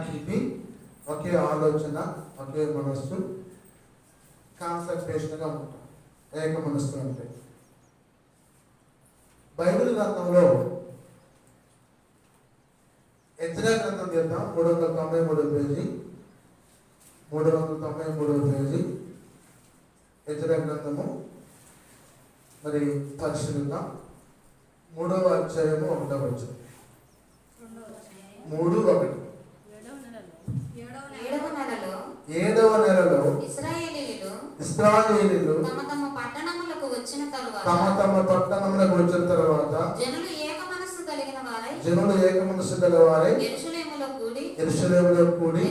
వాటికి ఒకే ఆలోచన, ఒకే మనస్సు, కాన్సన్ట్రేషన్గా ఉంటాం. ఏక మనస్సు అంటే బైబిల్ గ్రంథంలో ఎజ్రా గ్రంథం చేద్దాం. 393 పేజీ, 393 పేజీ ఎజ్రా గ్రంథము. మరి పరిశీలిద్దాం. 3వ అధ్యాయము 1వ వచనం. 3:1. 7వ నెలలో ఇశ్రాయేలీయులు తమ తమ పట్టణములకు వచ్చిన తరువాత జనులు ఏక మనస్సు గలవారై యెరూషలేములో కూడి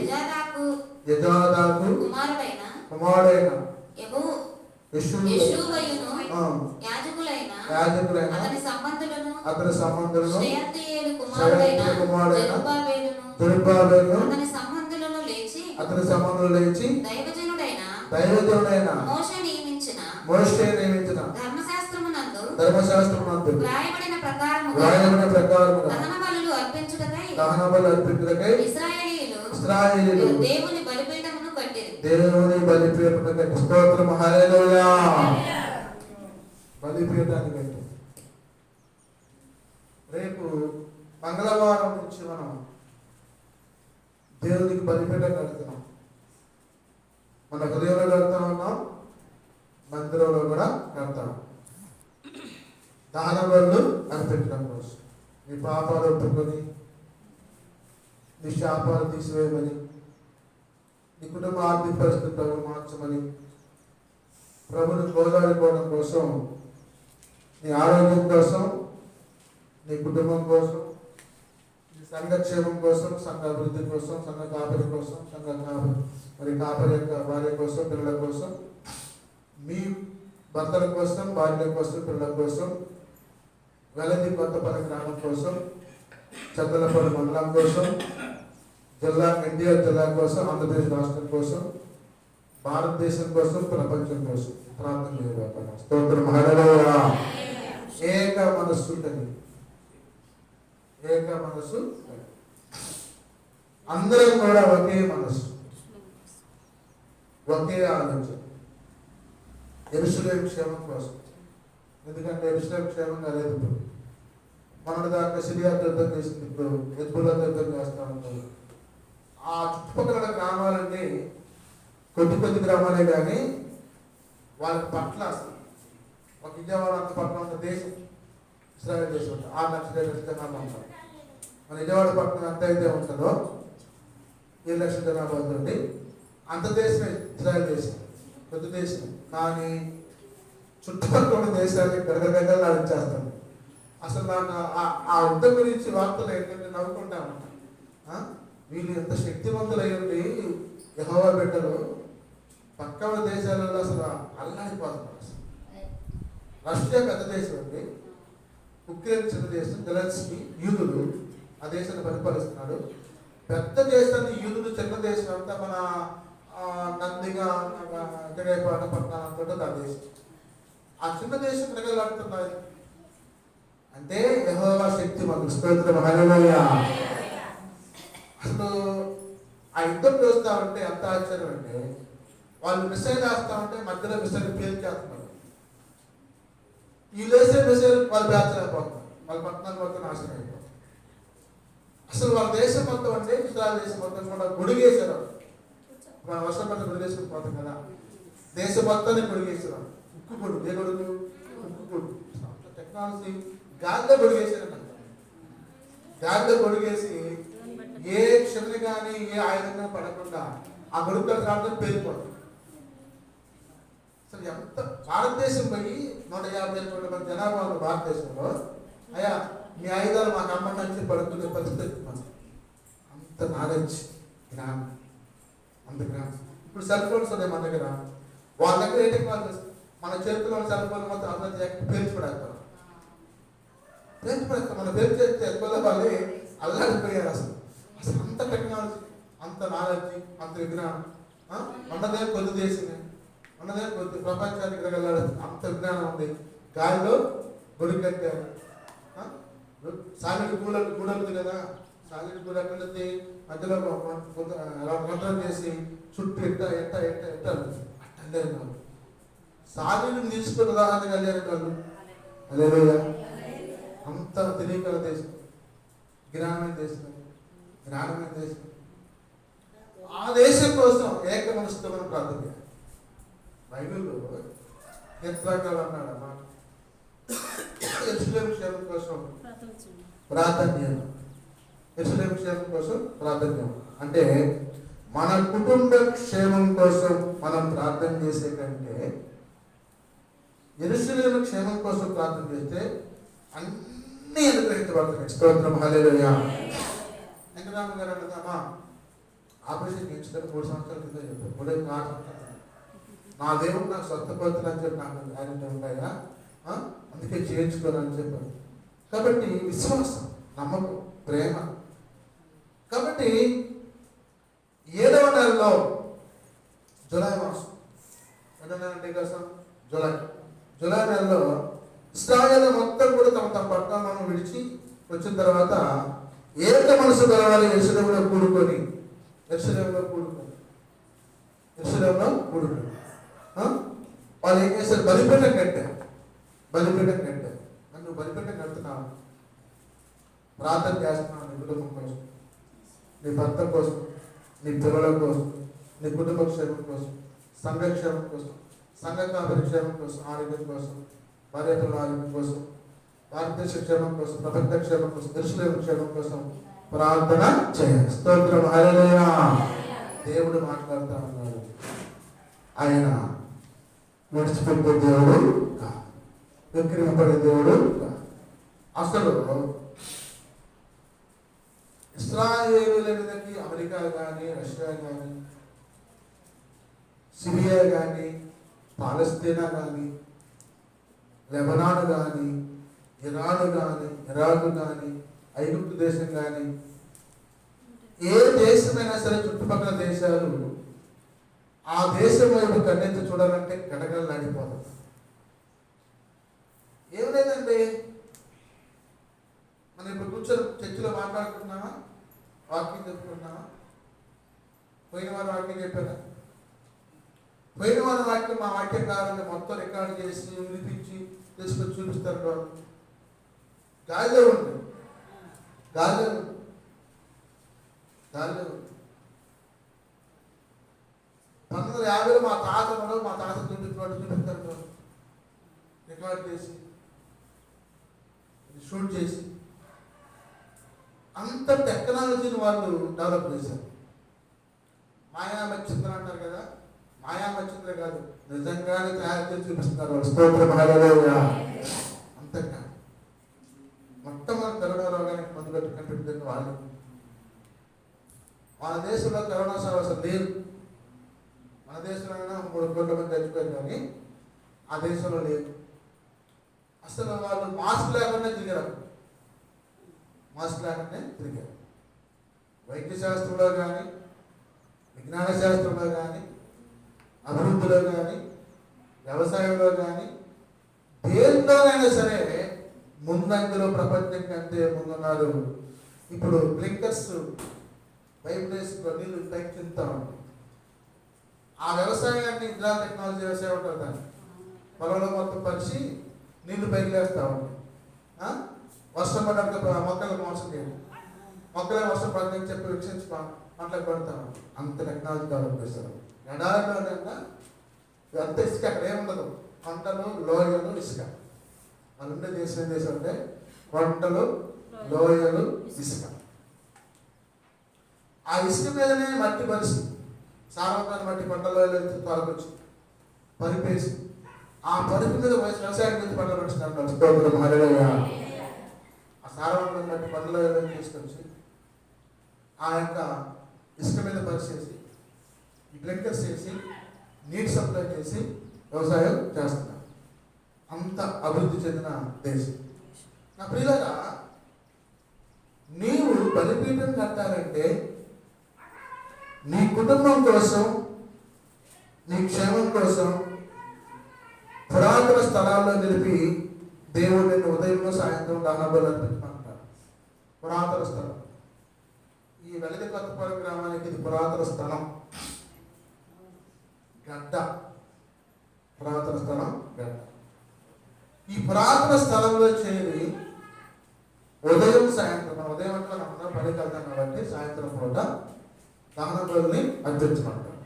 యెహోదాకు కుమారుడైన యెషూవయును యాజకులైన అతని సంబంధులను షయల్తీయేలు కుమారుడైన జెరుబ్బాబెలును అతని సంబంధులు లేచి దైవజనుడైన మోషే నియమించిన ధర్మశాస్త్రమునందు వ్రాయబడిన ప్రకారముగా దహన బలులు అర్పించుటకై ఇశ్రాయేలీయులు దేవుని బలిపీఠమును కట్టిరి. స్తోత్రం, హల్లెలూయా. బలిపీఠాన్ని కట్టి రేపు మంగళవారం నుంచి మనం దేవునికి బలిపీఠం కడుతున్నాం. మన హృదయంలో కడతా ఉన్నాం, మందిరంలో కూడా కడతాం. దహన బలులు అర్పించడం కోసం, నీ పాపాలు ఒప్పుకొని, నీ శాపాలు తీసివేయమని, నీ కుటుంబ ఆర్థిక పరిస్థితులను మార్చమని, ప్రభుని గోదాడుకోవడం కోసం, నీ ఆరోగ్యం కోసం, నీ కుటుంబం కోసం, నీ సంఘక్షేమం కోసం, సంఘ అభివృద్ధి కోసం, సంఘ కాపరి కోసం, మరి కాపరి యొక్క భార్య కోసం, పిల్లల కోసం, మీ భర్తల కోసం, భార్యల కోసం, పిల్లల కోసం, వెలది కొత్తపల్లి గ్రామం కోసం, చందలపల్లి మండలం కోసం, ఎన్టీఆర్ జిల్లా కోసం, ఆంధ్రప్రదేశ్ రాష్ట్రం కోసం, భారతదేశం కోసం, ప్రపంచం కోసం ప్రార్థన చేయబోతున్నాం. స్తోత్రం, హల్లెలూయా. ఏక మనస్సు కలిగి, ఏక మనస్సు, అందరం కూడా ఒకే మనస్సు, ఒకే ఆలోచన, యెరూషలేము క్షేమం కోసం. ఎందుకంటే యెరూషలేము క్షేమంగా లేదు. ఇప్పుడు మన దాకా సిరియాతో యుద్ధం చేసింది, ఇప్పుడు హెజ్బుల్లాతో యుద్ధం చేస్తా ఉంటారు. ఆ చుట్టుపక్కల గ్రామాలన్నీ కొద్ది గ్రామాలే కానీ వాళ్ళకి పట్ల ఒక విజయవాడ అంత పట్టణం ఉన్న దేశం ఇశ్రాయేల్ దేశం ఉంటుంది. 6 లక్షల జనాభా ఉంటారు. మన విజయవాడ పట్టణం ఎంత అయితే ఉంటుందో 7 లక్షల జనాభా ఉంటుంది. అంత దేశమే ఇశ్రాయేల్ దేశం, పెద్ద దేశం. కానీ చుట్టుపక్కల ఉన్న దేశాన్ని గడగడగడలు నడిచేస్తాను. అసలు నాకు ఆ యుద్ధం గురించి వార్తలు ఏంటంటే నవ్వుకుంటా ఉంటాను. వీళ్ళు ఎంత శక్తివంతులయ్యండి యెహోవా బిడ్డలు, పక్కన దేశాలలో అసలు అల్లాడిపోతున్నారు. రష్యా పెద్ద దేశం అండి, ఉక్రెయిన్ చిన్న దేశం, జెలెన్స్కీ యూదుడు ఆ దేశాన్ని పరిపాలిస్తున్నాడు. పెద్ద దేశాన్ని యూదుడు, చిన్న దేశం అంతా మన నందిగా జగైపాట పట్టణాలు ఉంటుంది ఆ దేశం. ఆ చిన్న దేశం ప్రజలాడుతున్నాయి అంటే యెహోవా శక్తి మాకు. స్తోత్రం, హల్లెలూయా. అసలు ఆ యుద్ధం చూస్తా ఉంటే ఎంత ఆశ్చర్యం అంటే, వాళ్ళు మిసైల్ వేస్తా ఉంటే మధ్యలో మిసైల్ పేల్చేస్తున్నారు. వీళ్ళు వేసే మిసైల్ వాళ్ళు పేర్చలేకపోతున్నారు. వాళ్ళ పట్టణాలు మొత్తం నాశనం అయిపోతుంది. అసలు వాళ్ళ దేశం మొత్తం అంటే ఇస్రాయేల్ దేశం మొత్తం కూడా గొడుగేశారు. మన వర్షం పట్ల గొడుగేసుకుని పోతాం కదా, దేశం మొత్తాన్ని గొడుగేసారు. ఉక్కు గొడుగు, ఏ గొడుగు? ఉక్కు గొడుగు. టెక్నాలజీ గాలిలో గొడుగేసారంట. గాలిలో గొడుగేసి ఏ క్షణి కానీ ఏ ఆయుధంగా పడకుండా ఆ గొడుగులో రావడం పేరుపోతుంది. అసలు ఎంత భారతదేశం పోయి 150 కోట్ల మంది జనాభా ఉన్న భారతదేశంలో, అయ్యా మీ ఆయుధాలు మాకు అమ్మకానికి పడుతున్న పరిస్థితి. అంత నాలెడ్జ్, జ్ఞానం, అంత జ్ఞానం. ఇప్పుడు సెల్ ఫోన్స్ ఉన్నాయి మన దగ్గర. వాళ్ళ దగ్గర ఏ టెక్నాలజీ? మన చేతిలో సెల్ ఫోన్ మొత్తం అందరూ పేర్చిపడేస్తారు. మన పేరు చేస్తే ఎక్కువ వాళ్ళే అల్లాడిపోయారు. అసలు అంత టెక్నాలజీ, అంత నాలెడ్జ్, అంత విజ్ఞానం ఉన్నదే కొద్ది దేశమే, ఉన్నదే కొద్ది ప్రపంచానికి వెళ్ళాలి. అంత విజ్ఞానం ఉంది. గాలిలో గొడుగు కట్టారు. సాలిడ్ గూడలు ఉంది కదా, సాలిడ్ గూడ ఎక్కడుంది? మధ్యలో రంధ్రం చేసి చుట్టూ ఎట్టాలి అట్టలేరు వాళ్ళు. సాలీని తీసుకుని ఉదాహరణ కలిగారు వాళ్ళు. అలేలుయా. అంత తెలియకల దేశం, జ్ఞానమైన దేశం, జ్ఞానమైన దేశం. ఆ దేశం కోసం ఏక మనసుతో మనం ప్రార్థన చేయాలి. బైబిల్లో కీర్తనకారుడు అన్నాడు అన్నమాట, యెరూషలేము క్షేమం కోసం ప్రార్థన చేయాలి. యెరూషలేము క్షేమం కోసం ప్రార్థన చేయాలి అంటే మన కుటుంబ క్షేమం కోసం మనం ప్రార్థన చేసే కంటే యెరూషలేము క్షేమం కోసం ప్రార్థన చేస్తే అన్నీ అనుగ్రహించబడతాయి. స్తోత్రం, హల్లెలూయా. వెంకటరామ గారు అన్నదమ్మా ఆపరేషన్ చేయించుకొని 3 సంవత్సరాల కింద చెప్పారు. 3 సంవత్సరాలు నా దేవుడు నాకు స్వస్థపడుతుంది అని చెప్పి నాకు గ్యారెంటీ ఉంటాయా, అందుకే చేయించుకోవాలని చెప్పారు. కాబట్టి విశ్వాసం, నమ్మకం, ప్రేమ. కాబట్టి 7వ నెలలో జూలై మాసం, 7వ నెల అంటే కోసం జూలై నెలలో ఇశ్రాయేలు మొత్తం కూడా తమ తమ పట్టణాలను విడిచి వచ్చిన తర్వాత ఏక మనసు గలవారు యెరూషలేములో కూడుకొని వాళ్ళు ఏం చేశారు? బలిపీఠం కట్టారు. నన్ను బలిపీఠం కడుతున్నావు, ప్రార్థన చేస్తున్నావు నీ కుటుంబం కోసం, నీ భర్త కోసం, నీ పిల్లల కోసం, నీ కుటుంబ క్షేమం కోసం, సంఘ క్షేమం కోసం, సంఘ కాపరి క్షేమం కోసం, ఆరోగ్యం కోసం, భార్యపిల్లల ఆరోగ్యం కోసం, భారతదేశ క్షేమం కోసం, ప్రపంచ క్షేమం కోసం, యెరూషలేము క్షేమం కోసం ప్రార్థన చేయాలి. స్తోత్రం, హల్లెలూయా. దేవుడు మాట్లాడుతూ ఉన్నాడు. ఆయన విడిచిపెట్టే దేవుడు కాదు, విక్రమపడే దేవుడు కాదు. అసలు ఇశ్రాయేలులకి అమెరికా కానీ, రష్యా కానీ, సిరియా కానీ, పాలస్తీనా కానీ, లెబనాన్ కానీ, ఇరాన్ కానీ, ఇరాక్ కానీ, ఐగుప్తు దేశం కానీ, ఏ దేశమైనా సరే చుట్టుపక్కల దేశాలు ఆ దేశం వైపు కన్నెత్తి చూడాలంటే గడగడలు నడిపోతుంది. ఏం లేదండి, మనం ఇప్పుడు కూర్చొని చర్చిలో మాట్లాడుకుంటున్నామా, వాక్యం చెప్పుకుంటున్నామా? పోయిన వారం వాక్యం చెప్పారా? పోయిన వారం వాక్యం మా వాక్యం కావాలంటే మొత్తం రికార్డు చేసి వినిపించి తీసుకొని చూపిస్తారు. వాళ్ళు గాలిలో ఉంది, గాలిలో 1950లో మా తాత చూపిస్తారు, రికార్డ్ చేసి షూట్ చేసి అంత టెక్నాలజీని వాళ్ళు డెవలప్ చేశారు. మాయామచ్చింద్ర అంటారు కదా, మాయామచ్చింద్ర కాదు, నిజంగానే తయారు చేసి చూపిస్తున్నారు వాళ్ళు. స్తోత్రం, హల్లెలూయా. అంతగా మొట్టమొదటి కరోనా రోగానికి మందు పెట్టి కనిపెట్టింది వాళ్ళు. మన దేశంలో కరోనా సేవ అసలు లేదు. మన దేశంలో 3 కోట్ల మంది చచ్చిపోయారు కానీ ఆ దేశంలో లేదు. అసలు వాళ్ళు మాస్క్ లేకుండా తిరిగారు. వైద్య శాస్త్రంలో కానీ, విజ్ఞాన శాస్త్రంలో కానీ, అభివృద్ధిలో కానీ, వ్యవసాయంలో కానీ, దేంట్లోనైనా సరే ముందంజలో ప్రపంచం కంటే ముందున్నారు. ఇప్పుడు బ్లింకర్స్ వైబ్రేషన్ నీళ్ళు పైకి తింటా ఉంటాయి. ఆ వ్యవసాయాన్ని ఇంద్రా టెక్నాలజీ వ్యవసాయం ఉంటుంది. దాన్ని పొలంలో మొత్తం పరిచి నీళ్లు పైకి లేస్తూ ఉంటాయి. వర్షం పడడానికి మొక్కలు మోసం చేయండి, మొక్కలే వర్షం పడదని చెప్పి వీక్షించి పంటలకు పడతాను. అంత టెక్నాలజీ డెవలప్ చేస్తారు. ఎడారిలోనైనా అంత ఇసుక అక్కడ ఏముండదు, పంటలు, లోయలు, ఇసుక. మన ఉండే దేశం ఏం దేశం అంటే పంటలు, లోయలు, ఇసుక. ఆ ఇసుక మీదనే మట్టి పరిచి సారవంతమైన మట్టి పంటలో తొలగొచ్చి పరిపేసి ఆ పరుపు మీద వ్యవసాయం చేసి పంటలు పెంచుతున్నారు. స్తోత్రం, హల్లెలూయా. ఆ సారవంతమైన మట్టి పంటలో తీసుకొచ్చి ఆ యొక్క ఇసుక మీద పరిచేసి బ్లింకర్స్ చేసి నీటి సప్లై చేసి వ్యవసాయం చేస్తున్నారు. అంత అభివృద్ధి చెందిన దేశం. నా ప్రియులారా, నీవు బలిపీఠం కట్టాలంటే నీ కుటుంబం కోసం, నీ క్షేమం కోసం పురాతన స్థలాల్లో నిలిపి దేవుడు నిన్ను ఉదయంలో సాయంత్రం దానాలు అర్పించమంటారు. పురాతన స్థలం. ఈ వెలది కొత్తపురం గ్రామానికి ఇది పురాతన స్థలం, గడ్డ. పురాతన స్థలం గడ్డ. ఈ పురాతన స్థలంలో చేరి ఉదయం సాయంత్రం, ఉదయం అంటే మనం అందరం పనికి వెళ్తాం కాబట్టి సాయంత్రం పూట దహన బలుల్ని అర్పించమంటారు.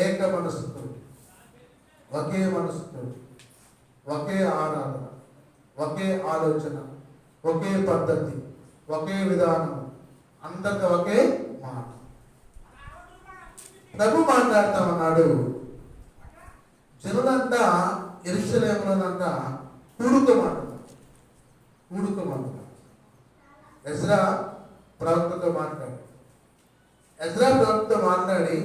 ఏక మనసుతో, ఒకే మనసుతో, ఒకే ఆరాధన, ఒకే ఆలోచన, ఒకే పద్ధతి, ఒకే విధానం, అందరికీ ఒకే మాట. ప్రభు మాట్లాడుతామన్నాడు. జనులంతా యెరూషలేములోనంట కూడుకోమంటున్నారు. ఎజ్రా ప్రవక్తతో మాట్లాడి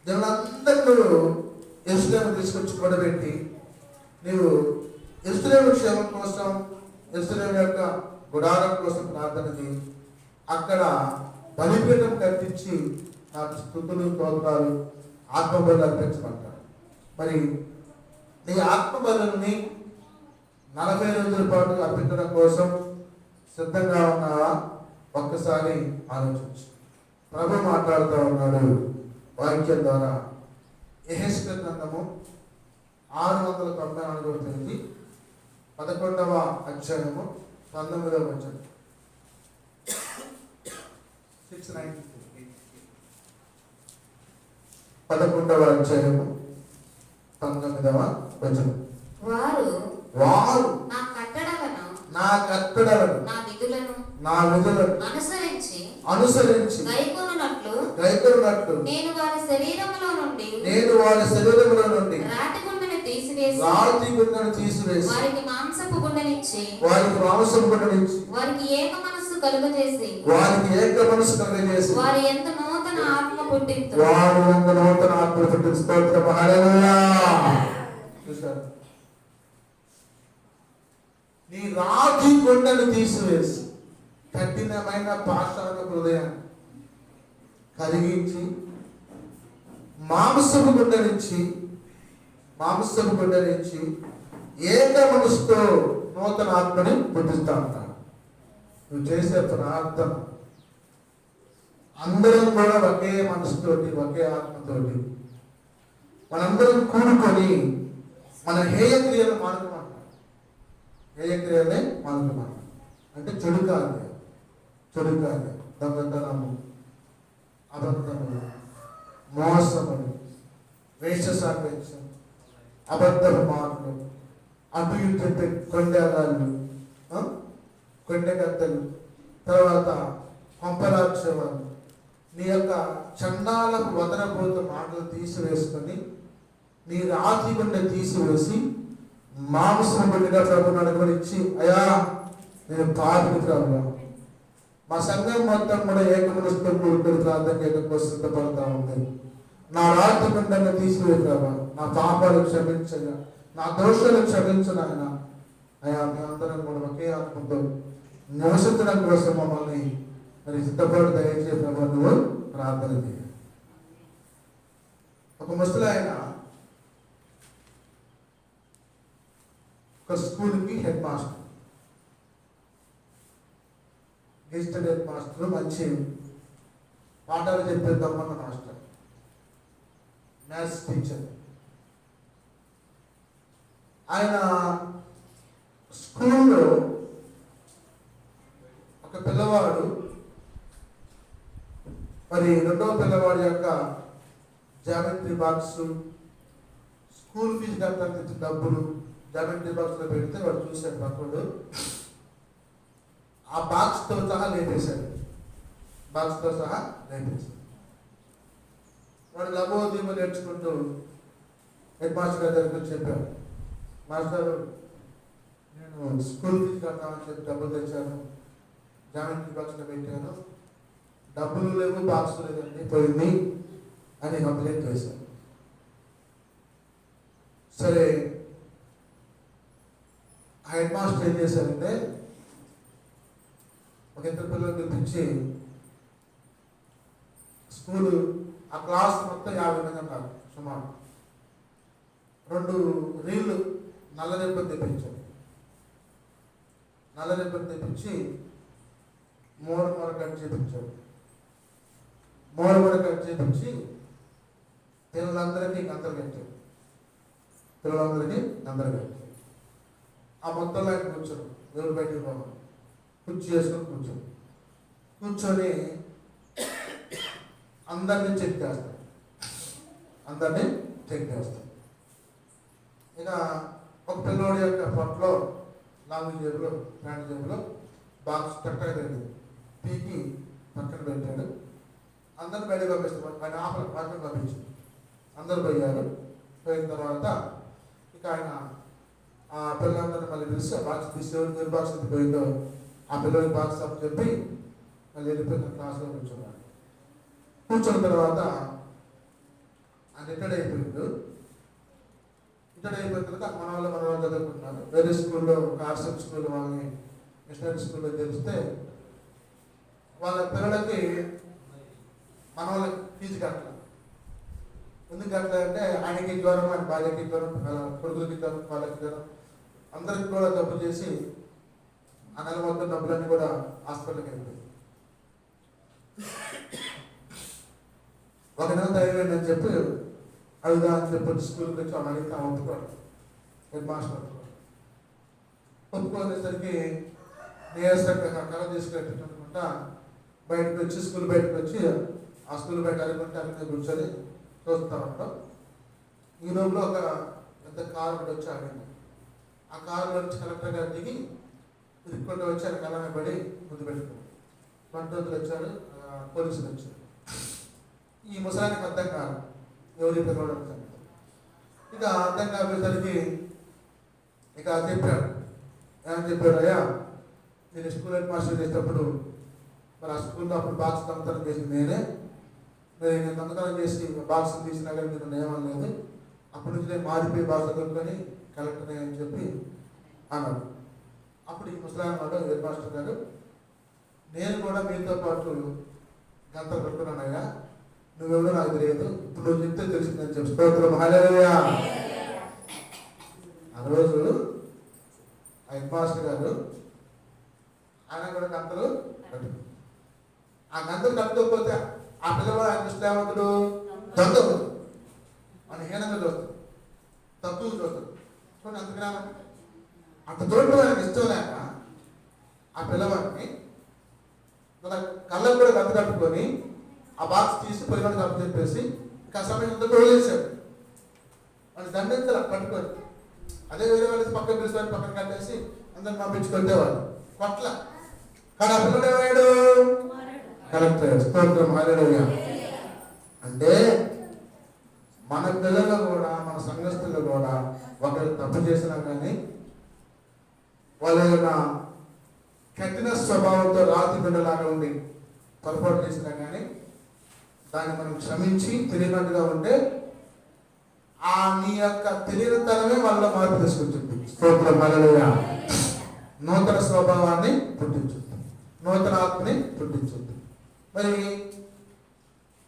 జనులందరూ యెరూషలేము తీసుకొచ్చి కూడబెట్టి, నీవు యెరూషలేము క్షేమం కోసం, యెరూషలేము యొక్క గుడారం కోసం ప్రార్థన చేయి, అక్కడ బలిపీఠం కట్టించి నాకు స్తుతులు, స్తోత్రాలు, ఆత్మబలు అర్పించమంటారు. మరి నీ ఆత్మబలుల్ని 40 రోజుల పాటు అర్పించడం కోసం సిద్ధంగా ఉన్నావా? ఒక్కసారి ఆలోచించు. ప్రభు మాట్లాడుతూ ఉన్నాడు వాక్యం ద్వారా. యెహెజ్కేలు గ్రంథము 694వ పేజీ 11వ అధ్యాయము 19వ వచనం. 11వ అధ్యాయము 19వ వచనం. వారు నా కట్టడలను నా విధులను అనుసరించి గైకొనున్నట్లు నేను వారి శరీరములో నుండి రాతి గుండెను తీసివేసి వారికి మాంసపు గుండెనిచ్చి వారికి ఏక మనస్సు కలుగజేసి వారి ఎంత నూతన ఆత్మ పుట్టించు. స్తోత్రం. హల్లెలూయా. చూశారు? నీ రాతి గుండెను తీసివేసి కఠినమైన పాషాణ హృదయాన్ని కలిగించి మాంసపు గుండెనిచ్చి ఏక మనసుతో నూతన ఆత్మని పుట్టిస్తా ఉంటాను. నువ్వు చేసే ప్రార్థన అందరం కూడా ఒకే మనసుతోటి, ఒకే ఆత్మతోటి మనందరం కూడుకొని మన హేయక్రియలు మానుకోమంటాం. హేయక్రియలే మానుకోమంటాం అంటే చెడు కార్యం, దొంగతనము, అబద్ధములు, మోసములు, వేషసాపేక్షం, అబద్ధపు మాటలు, అటు ఇటు చెప్పే కొండెగద్దలు, తర్వాత కొంపరాక్షవాలు, నీ యొక్క చండాలకు వదలబోతు మాటలు తీసివేసుకొని నీ రాతి గుండె తీసివేసి మాంసం గుండెగా ప్రభుని అనుగ్రహించి, అయ్యా నేను పాపిని ప్రభు, మా సంఘం మొత్తం కూడా ఏకమనస్సుతో కూడుకొని ప్రార్థన చేయడం కోసం సిద్ధపడతా ఉంది. నా రాతి గుండెను తీసివే ప్రభు, నా పాపాలు క్షమించగా, నా దోషాలు క్షమించను ఆయన. అయ్యా మేమందరం కూడా ఒకే ఆత్మతో నివసించడం కోసం మమ్మల్ని మరి సిద్ధపడి దయచే ప్రభు నువ్వు ప్రార్థన చేయ. ఒక ముసలి ఆయన ఒక స్కూల్కి హెడ్ మాస్టర్, గెస్టెడ్ హెడ్ మాస్టర్, మంచి పాఠాలు చెప్పేద్దామన్న మాస్టర్, మ్యాథ్స్ టీచర్. ఆయన స్కూల్లో ఒక పిల్లవాడు మరి రెండవ పిల్లవాడి యొక్క జామెట్రీ బాక్స్, స్కూల్ ఫీజు కట్టడానికి డబ్బులు జామెట్రీ బాక్స్లో పెడితే వాడు చూశాడు పక్కడు, ఆ బాక్స్తో సహా లేపేశాడు. వాడు లబోదీమ నేర్చుకుంటూ హెడ్ మాస్టర్ గారి దగ్గరికి చెప్పాడు, మాస్టర్ నేను స్కూల్ ఫీజు కడతామని చెప్పి డబ్బులు తెచ్చాను, జామెట్రీ బాక్స్లో పెట్టాను, డబ్బులు లేవు, బాక్స్ లేదండి, పోయింది అని కంప్లైంట్ చేశాను. సరే హెడ్ మాస్టర్ ఏం చేశారంటే ఒక ఇద్దరు పిల్లలు పిలిపించి స్కూలు ఆ క్లాస్ మొత్తం 50 మంది ఉన్నారు సుమారు, 2 రీళ్ళు నల్ల రిబ్బన్ తెప్పించి మూర కట్ చేయించాడు. మూల కూడా కట్ చేపించి పిల్లలందరికీ గంతలు కట్టారు. పిల్లలందరికీ గంతలు కట్టారు. ఆ మొత్తంలో ఆయన కూర్చోరు, దేవుడు బయటికి పోవాలి, కుర్చీ వేసుకొని కూర్చొని అందరినీ చెక్ చేస్తాడు. ఇక ఒక పిల్లోడి యొక్క పొట్టలో లాంగ్ జేబులో ప్యాంట్ జేబులో బాక్స్ చక్కగా తెలియదు పీకి పక్కన పెట్టాడు. అందరిని బయటకు పంపిస్తాడు. ఆయన పక్కన పంపించాడు. అందరూ పోయారు. పోయిన తర్వాత ఇక ఆయన ఆ పిల్లలందరినీ మళ్ళీ పిలిచి ఆ బాక్స్ తీసేవాడు. ఏ బాక్స్ అయితే పోయిందో ఆ పిల్లలకి బాక్స్ అప్పు చెప్పి మళ్ళీ వెళ్ళిపోయిన క్లాస్లో కూర్చున్నాడు. కూర్చున్న తర్వాత ఆయన రిటైర్డ్ అయిపోయిన తర్వాత మన వాళ్ళు చదువుకుంటున్నారు. వేరే స్కూల్లో కార్సెప్ స్కూల్ వాళ్ళని మిషనరీ స్కూల్లో తెలిస్తే వాళ్ళ పిల్లలకి మన వాళ్ళకి ఫీజు కట్టాలి. ఎందుకు కట్టాలంటే ఆయనకి జ్వరం, ఆయన భార్యకి జ్వరం, కొడుకులకి జ్వరం, వాళ్ళకి జ్వరం, అందరికి కూడా డబ్బు చేసి ఆ నెల మొత్తం డబ్బులన్నీ కూడా హాస్పిటల్కి వెళ్ళిపోయి ఒక నెల తయారైంది అని చెప్పి అడుగుదా అని చెప్పి స్కూల్కి వచ్చి ఆమె అడిగితే ఒప్పుకోడు. హెడ్ మాస్టర్ ఒప్పుకోనేసరికి నీరసంగా కళ తీసుకెట్టుకుంటా బయటకు వచ్చి స్కూల్ బయటకు వచ్చి ఆ స్కూల్ బయట అనుకుంటే అక్కడ కూర్చొని చూస్తూ ఉంటాం. ఈ లోపల ఒక పెద్ద కారు ఒకటి వచ్చి ఆగింది. ఆ కారులో నుంచి కలెక్టర్ గారు దిగి తిరుగుకుంటూ వచ్చి ఆయన కళ్ళమే పడి ముందు పెట్టుకున్నాడు. మంత్రులు వచ్చారు, పోలీసులు వచ్చారు. ఈ ముసలానికి అర్థం కాదు ఎవరి పిలవడం సంగతి. ఇక అర్థం కాకపోయేసరికి ఇక చెప్పాడు. ఏమని చెప్పాడు, అయ్యా నేను స్కూల్ హెడ్ మాస్టర్ చేసేటప్పుడు మరి ఆ స్కూల్లో అప్పుడు బాక్స్ దొంగతనం చేసింది నేనే. నేను దొంగతనం చేసి బాక్స్ తీసినా కానీ మీరు నియమం లేదు. అప్పటి నుంచి నేను మారిపోయి బాక్స్ దొరుకుని కలెక్టర్ అని చెప్పి అన్నాడు. అప్పుడు ఈ ముసలాయన వాడు హెడ్ మాస్టర్ గారు, నేను కూడా మీతో పాటు గంటలు పెట్టుకున్నానయ్యా, నువ్వెవరో నాకు తెలియదు, ఇప్పుడు నువ్వు చెప్తే తెలిసిందని చెప్పి స్తోత్రం హల్లెలూయా. ఆ రోజు ఆ హెడ్ మాస్టర్ గారు ఆయన కూడా గంటలు కట్టు. ఆ గంటలు కట్టుకోకపోతే ఆ పిల్లవాడు ఆయన దృష్టివంతుడు దొంగ అని హీనంగా చూస్తాడు, తక్కువ చూస్తాడు. చూడండి అంత జ్ఞానం, అంత చూడటం ఆయనకి ఇష్టం లేక ఆ పిల్లవాడిని కళ్ళకు కూడా గంత కట్టుకొని ఆ బాక్స్ తీసి పిల్లవాడికి అప్పు చెప్పేసి ఇంకా సమయంలో వదిలేశాడు. వాళ్ళు దండించాలి కట్టుకొని. అదే వేరే వాళ్ళు పక్కన పిలిచి పక్కన కట్టేసి అందరిని పంపించి కొట్టేవాళ్ళు కొట్ల. కానీ ఆ పిల్లడు ఏమయ్యాడు, కలెక్టర్. స్తోత్రం హల్లెలూయా. అంటే మన పిల్లలు కూడా మన సంఘస్థులు కూడా ఒకరు తప్పు చేసినా కానీ వాళ్ళ యొక్క కఠిన స్వభావంతో రాతి బిడ్డలాగా ఉండి పొరపాటు చేసినా కానీ దాన్ని మనం క్షమించి తెలియనట్టుగా ఉంటే ఆ నీ యొక్క తెలియనితనమే వాళ్ళ మార్పు తీసుకొచ్చింది. స్తోత్రం హల్లెలూయా. నూతన స్వభావాన్ని పుట్టించుద్ది, నూతన ఆత్మని పుట్టించుద్ది. మరి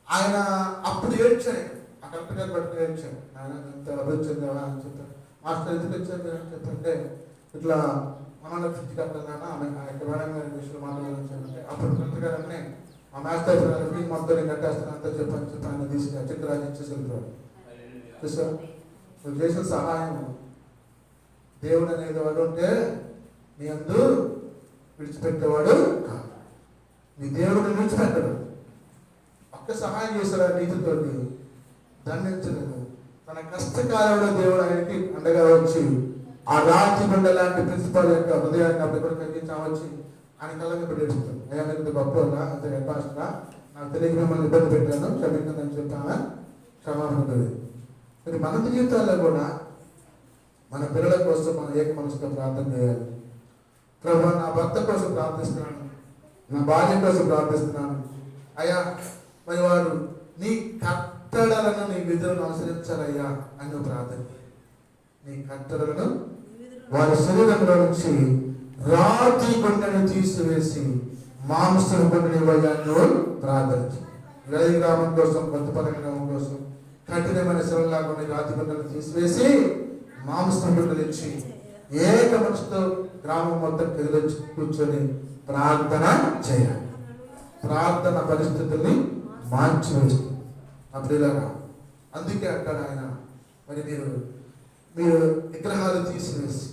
ఆయన అప్పుడు ఏడ్చాడు, ఆ కలెక్టర్ గారు పట్టుకుని ఏడ్చాడు. ఆయన ఎంత అభివృద్ధి చెందావా అని చెప్పారు. మాస్టర్ ఎందుకు వచ్చారు అని చెప్పంటే ఇట్లా మనలో ఫిఫ్టీ కట్టాలన్నా ఆమె ఇక్కడ మేడం గారి విషయంలో మాట్లాడాలంటే అప్పుడు కలెక్టర్ గారు అన్నీ ఆ మాస్టర్ ఫీజు మొత్తం నేను కట్టేస్తాను అంతా చెప్పి ఆయన తీసుకుని చెక్ రాజు ఇచ్చేసి వెళ్తాడు. చూసారు, నువ్వు చేసిన సహాయం దేవుడు అనేది వాడు ఉంటే నీ అందు విడిచిపెట్టేవాడు కాదు. నీ దేవుడు విడిచిపెట్టడు. ఒక్క సహాయం చేశాడు ఆ నీతితో దండించలేదు. తన కష్టకాలంలో దేవుడు ఆయనకి అండగా వచ్చి ఆ రాతి బండ లాంటి ప్రిన్సిపల్ యొక్క హృదయాన్ని అప్పుడు కూడా తగ్గించవచ్చు. ఆయన కళ్ళగా పెట్టేస్తుంది. అయ్యా మీరు గొప్పగా అంత యథాష్టంగా నాకు తెలియక మిమ్మల్ని ఇబ్బంది పెట్టాను, క్షమించదని చెప్పాను, క్షమాపణ. మరి మన జీవితాల్లో కూడా మన పిల్లల కోసం మనం ఏక మనసుతో ప్రార్థన చేయాలి. ప్రభువా నా భర్త కోసం ప్రార్థిస్తున్నాను, నా భార్య కోసం ప్రార్థిస్తున్నాను అయ్యా, మరి వారు నీ కట్టడలను నీ విధులను అనుసరించాలయ్యా అని ప్రార్థన. నీ కట్టడలను వారి శరీరంలో నుంచి రాతి కొండను తీసివేసి మాంసం కొండని ఇవ్వయాన్ని ప్రార్థించు. గది గ్రామం కోసం, కొత్తపల్లి గ్రామం కోసం కఠినమైన శివలాగా రాతి కొండను తీసివేసి మాంసం కొండలు ఇచ్చి ఏక మనసుతో గ్రామం మొత్తం కదిలించి కూర్చొని ప్రార్థన చేయాలి. ప్రార్థన పరిస్థితుల్ని మార్చివేస్తుంది. అప్పుడేలాగా అందుకే అంటాడు ఆయన, మరి మీరు విగ్రహాలు తీసివేసి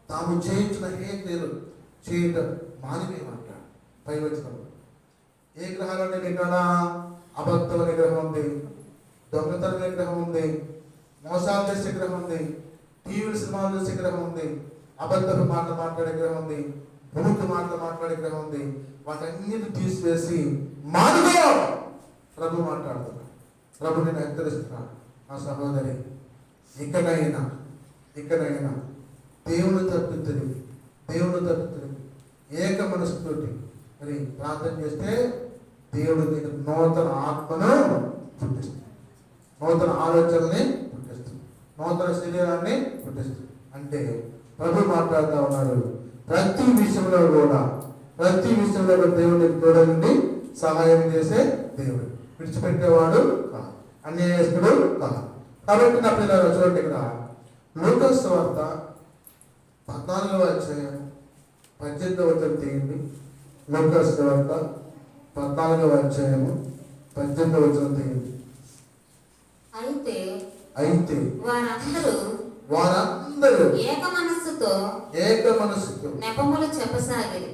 తాము చేయించిన హేతులు చేయటం మానివేయమంటాడు. పై వచ్చినప్పుడు ఏ గ్రహాలు అంటే ఇక్కడ అబద్ధం విగ్రహం ఉంది, దొంగతనం విగ్రహం ఉంది, మోసాలు చేసే గ్రహం ఉంది, టీవీ సినిమాలు చేసే గ్రహం ఉంది, అబద్ధపు మాటలు మాట్లాడే గ్రహం ఉంది, భూమికి మాటలు మాట్లాడే గ్రహం ఉంది. వాటన్నిటి తీసివేసి మానుకో ప్రభు మాట్లాడుతున్నాడు. ప్రభు నేను హెచ్చరిస్తున్నాను, నా సహోదరి, ఇకనైనా దేవుని తట్టు తిరిగి ఏక మనసుతోటి మరి ప్రార్థన చేస్తే దేవుడు నీకు నూతన ఆత్మను పుట్టిస్తుంది, నూతన ఆలోచనల్ని పుట్టిస్తుంది, నూతన శరీరాన్ని పుట్టిస్తుంది. అంటే ప్రభు మాట్లాడుతూ ఉన్నారు, ప్రతి విషయంలో కూడా దేవుడికి తోడని సహాయం చేసే దేవుడు, విడిచిపెట్టేవాడు కాదు, అన్యాయస్తుడు కాదు. కాబట్టి నా పిల్లలు చూడండి, ఇక్కడ లూకాసు సువార్త 14వ అధ్యాయం 18వ వచనం తీయండి. లూకాసు సువార్త 14వ అధ్యాయము 18వ వచనం తీయండి. అయితే వారందరూ ఏక మనస్సుతో నెపములు చెప్పసాగిరి.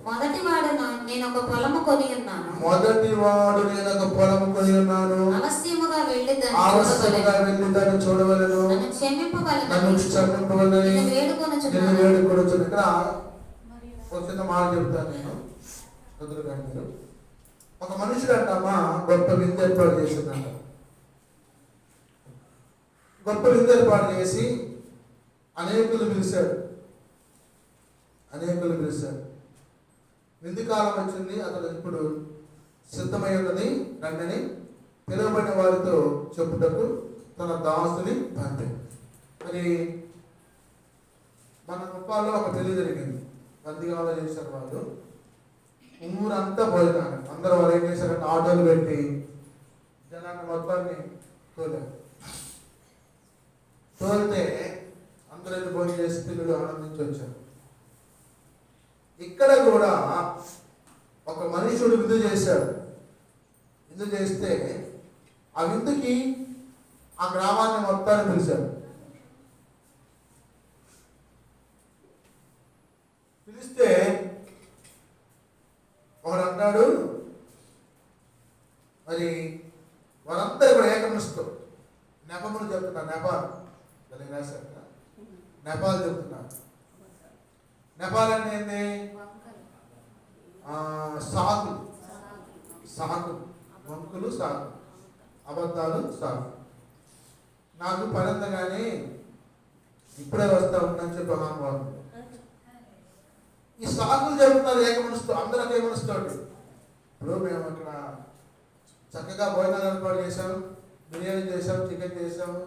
మొదటివాడు నేను ఒక పొలము కొని ఉన్నాను, అవశ్యముగా వెళ్ళి దాన్ని చూడవలెను, నన్ను క్షమింపవలెను వేడుకొనుచున్నాను. ఇక్కడ ఒక చిన్న మాట చెప్తాను నేను, ఒక మనుషుడు అంటామా గొప్ప విందు ఏర్పాటు చేసిందంట. గొప్ప విందు ఏర్పాటు చేసి అనేకులు పిలిచాడు. విందు కాలం వచ్చింది, అతడు ఇప్పుడు సిద్ధమై ఉన్నది, రండిని పిలువబడిన వారితో చెప్పుటకు తన దాసుని పంపాడు. మరి మన కుప్పాల్లో ఒక పెళ్లి జరిగింది, బందిగాలో చేశారు వాళ్ళు. ఊరంతా భోజనాలు, అందరూ వాళ్ళు ఏం చేశారంటే ఆటోలు పెట్టి జనాన్ని మొత్తాన్ని తోలితే అందరూ భోజనం చేసి పిల్లలు ఆనందించి వచ్చారు. ఇక్కడ కూడా ఒక మనుషుడు విందు చేశాడు. విందు చేస్తే ఆ విందుకి ఆ గ్రామాన్ని మొత్తాన్ని పిలిచాడు. పిలిస్తే ఒకడు అంటాడు, మరి వారందరూ కూడా ఏకమనసుతో నెపములు చెప్తున్నారు. నెపాలు చెప్తున్నారు. నెపాల్ అంటే ఏంది? సాకు, వంకులు సాకు, అబద్ధాలు సాకు. నాకు పరంత కానీ ఇప్పుడే వస్తా ఉందని చెప్పి మహానుభావులు ఈ సాకులు చెబుతున్నారు ఏకమనసుతో, అందరూ ఒకే మనసుతోటి. ఇప్పుడు మేము అక్కడ చక్కగా భోజనాలు ఏర్పాటు చేసాం, బిర్యానీ చేసాం, చికెన్ చేసాము,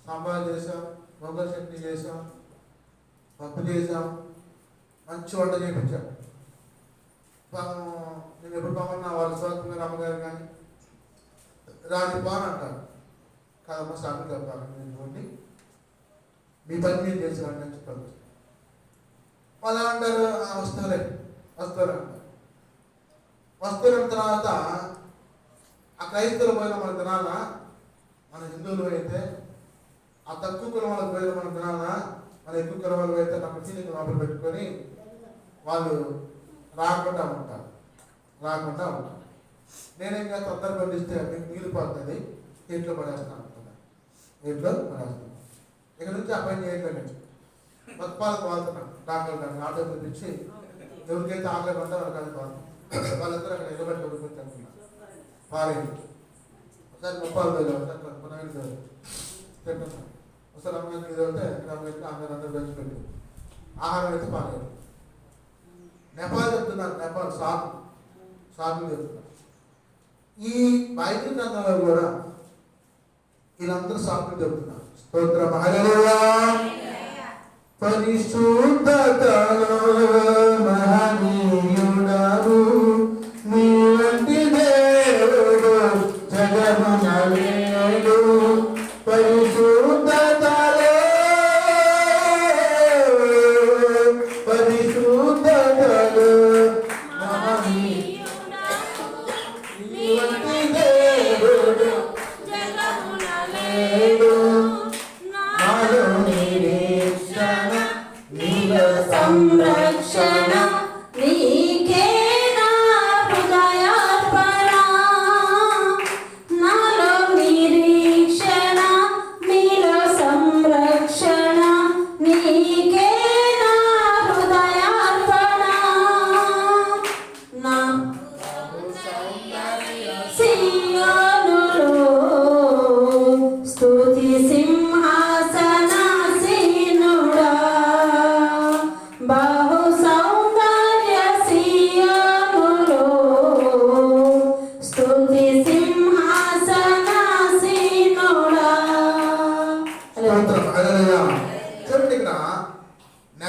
సాంబార్ చేసాం, గోంగూర చట్నీ చేసాం, పప్పు చేసాం, మంచి వంట చేయించాం. నేను ఎప్పుడు బాగున్నా వాళ్ళ స్వాతంగా అమ్మగారు కానీ రాని బాగా అంటారు కాదమ్మా, సాకులు చెప్పాలి నేను మీ పని మీరు చేసి రండి అని చెప్పారు. వాళ్ళు ఏమంటారు, వస్తారు అంటారు. వస్తున్న తర్వాత ఆ క్రైస్తవులు పోయిన మన తినాల, మన హిందువులు అయితే ఆ తక్కువ కులం వాళ్ళకి పోయిన మన తినాల, మన ఎక్కువ కులం వాళ్ళు అయితే నా ప్రతిని లోపల పెట్టుకొని వాళ్ళు రాకుండా ఉంటారు. నేనేం కాదు తొందర పండిస్తే మీకు మిగిలిపోతుంది, ఇంట్లో పడేస్తాను అనుకున్నాను. ఇక్కడ నుంచి ఆ పని చేయట్లేదు. మొత్తాలకు వాళ్తున్నాను, డాక్టర్ గారిని ఆటో పిలిపించి ఎవరికైతే ఆకలి ఉంటే వాళ్ళకి అది వాళ్తాం. వాళ్ళందరూ అక్కడ ఎగబెట్టి కొడుకుంటే అనుకున్నాను. పారేది ఒకసారి 30,000 ఒకసారి 15,000 చెప్తున్నాను. ఒకసారి అమ్మగారికి ఇది వెళ్తే అమ్మగారికి అందరూ పెంచిపెట్టి ఆహారం అయితే పారేది. నెపాల్ చెప్తున్నారు, నెపాల్ సాకులు చెప్తున్నారు. ఈ బైబిల్ గ్రంథంలో కూడా వీళ్ళందరూ సాకులు చెప్తున్నారు. స్తోత్రం హల్లెలూయా. పరిశుద్ధతలో మహనీయుడవు నీ వంటి దేవుడు జగమున లేడు. పరిశుద్ధతలో మహనీయుడవు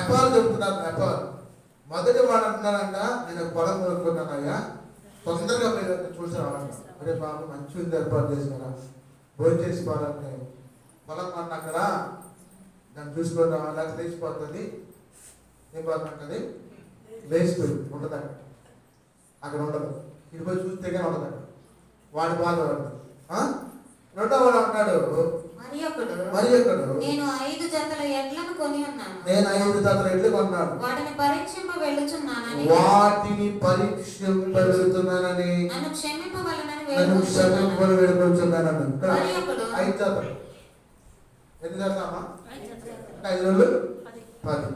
నెపాలు చెప్తున్నారు. నెపాలు మొదటి వాడు అంటున్నాడంట, నేను పొలం కొనుక్కున్నానయ్యా, తొందరగా మీరు చూసాను. అరే బాబు మంచి ఉంది, ఏర్పాటు చేసినారా, భోజనం చేసుకోవాలంటే పొలం కొన్న అక్కడ దాన్ని చూసుకోవడం లేకపోతే లేచిపోతుంది. ఏం పోతుంది, లేచిపోయి ఉండదు అక్కడ ఉండదు. ఇది పోయి చూస్తే కానీ ఉండదు అక్కడ. వాడి బాధ వాడు. రెండో వాడు అంటాడు, మరి ఒకడు నేను 5 జతల ఎడ్లను కొని ఉన్నాను, నేను 5 జతల ఎడ్లు కొన్నాను, వాటిని పరీక్షింప వెళ్తున్నానని నన్ను క్షమింపవలనని వేడుకొంచున్నానని. 5 జతలు ఎన్ని చేస్తామా? 5 రోజులు 10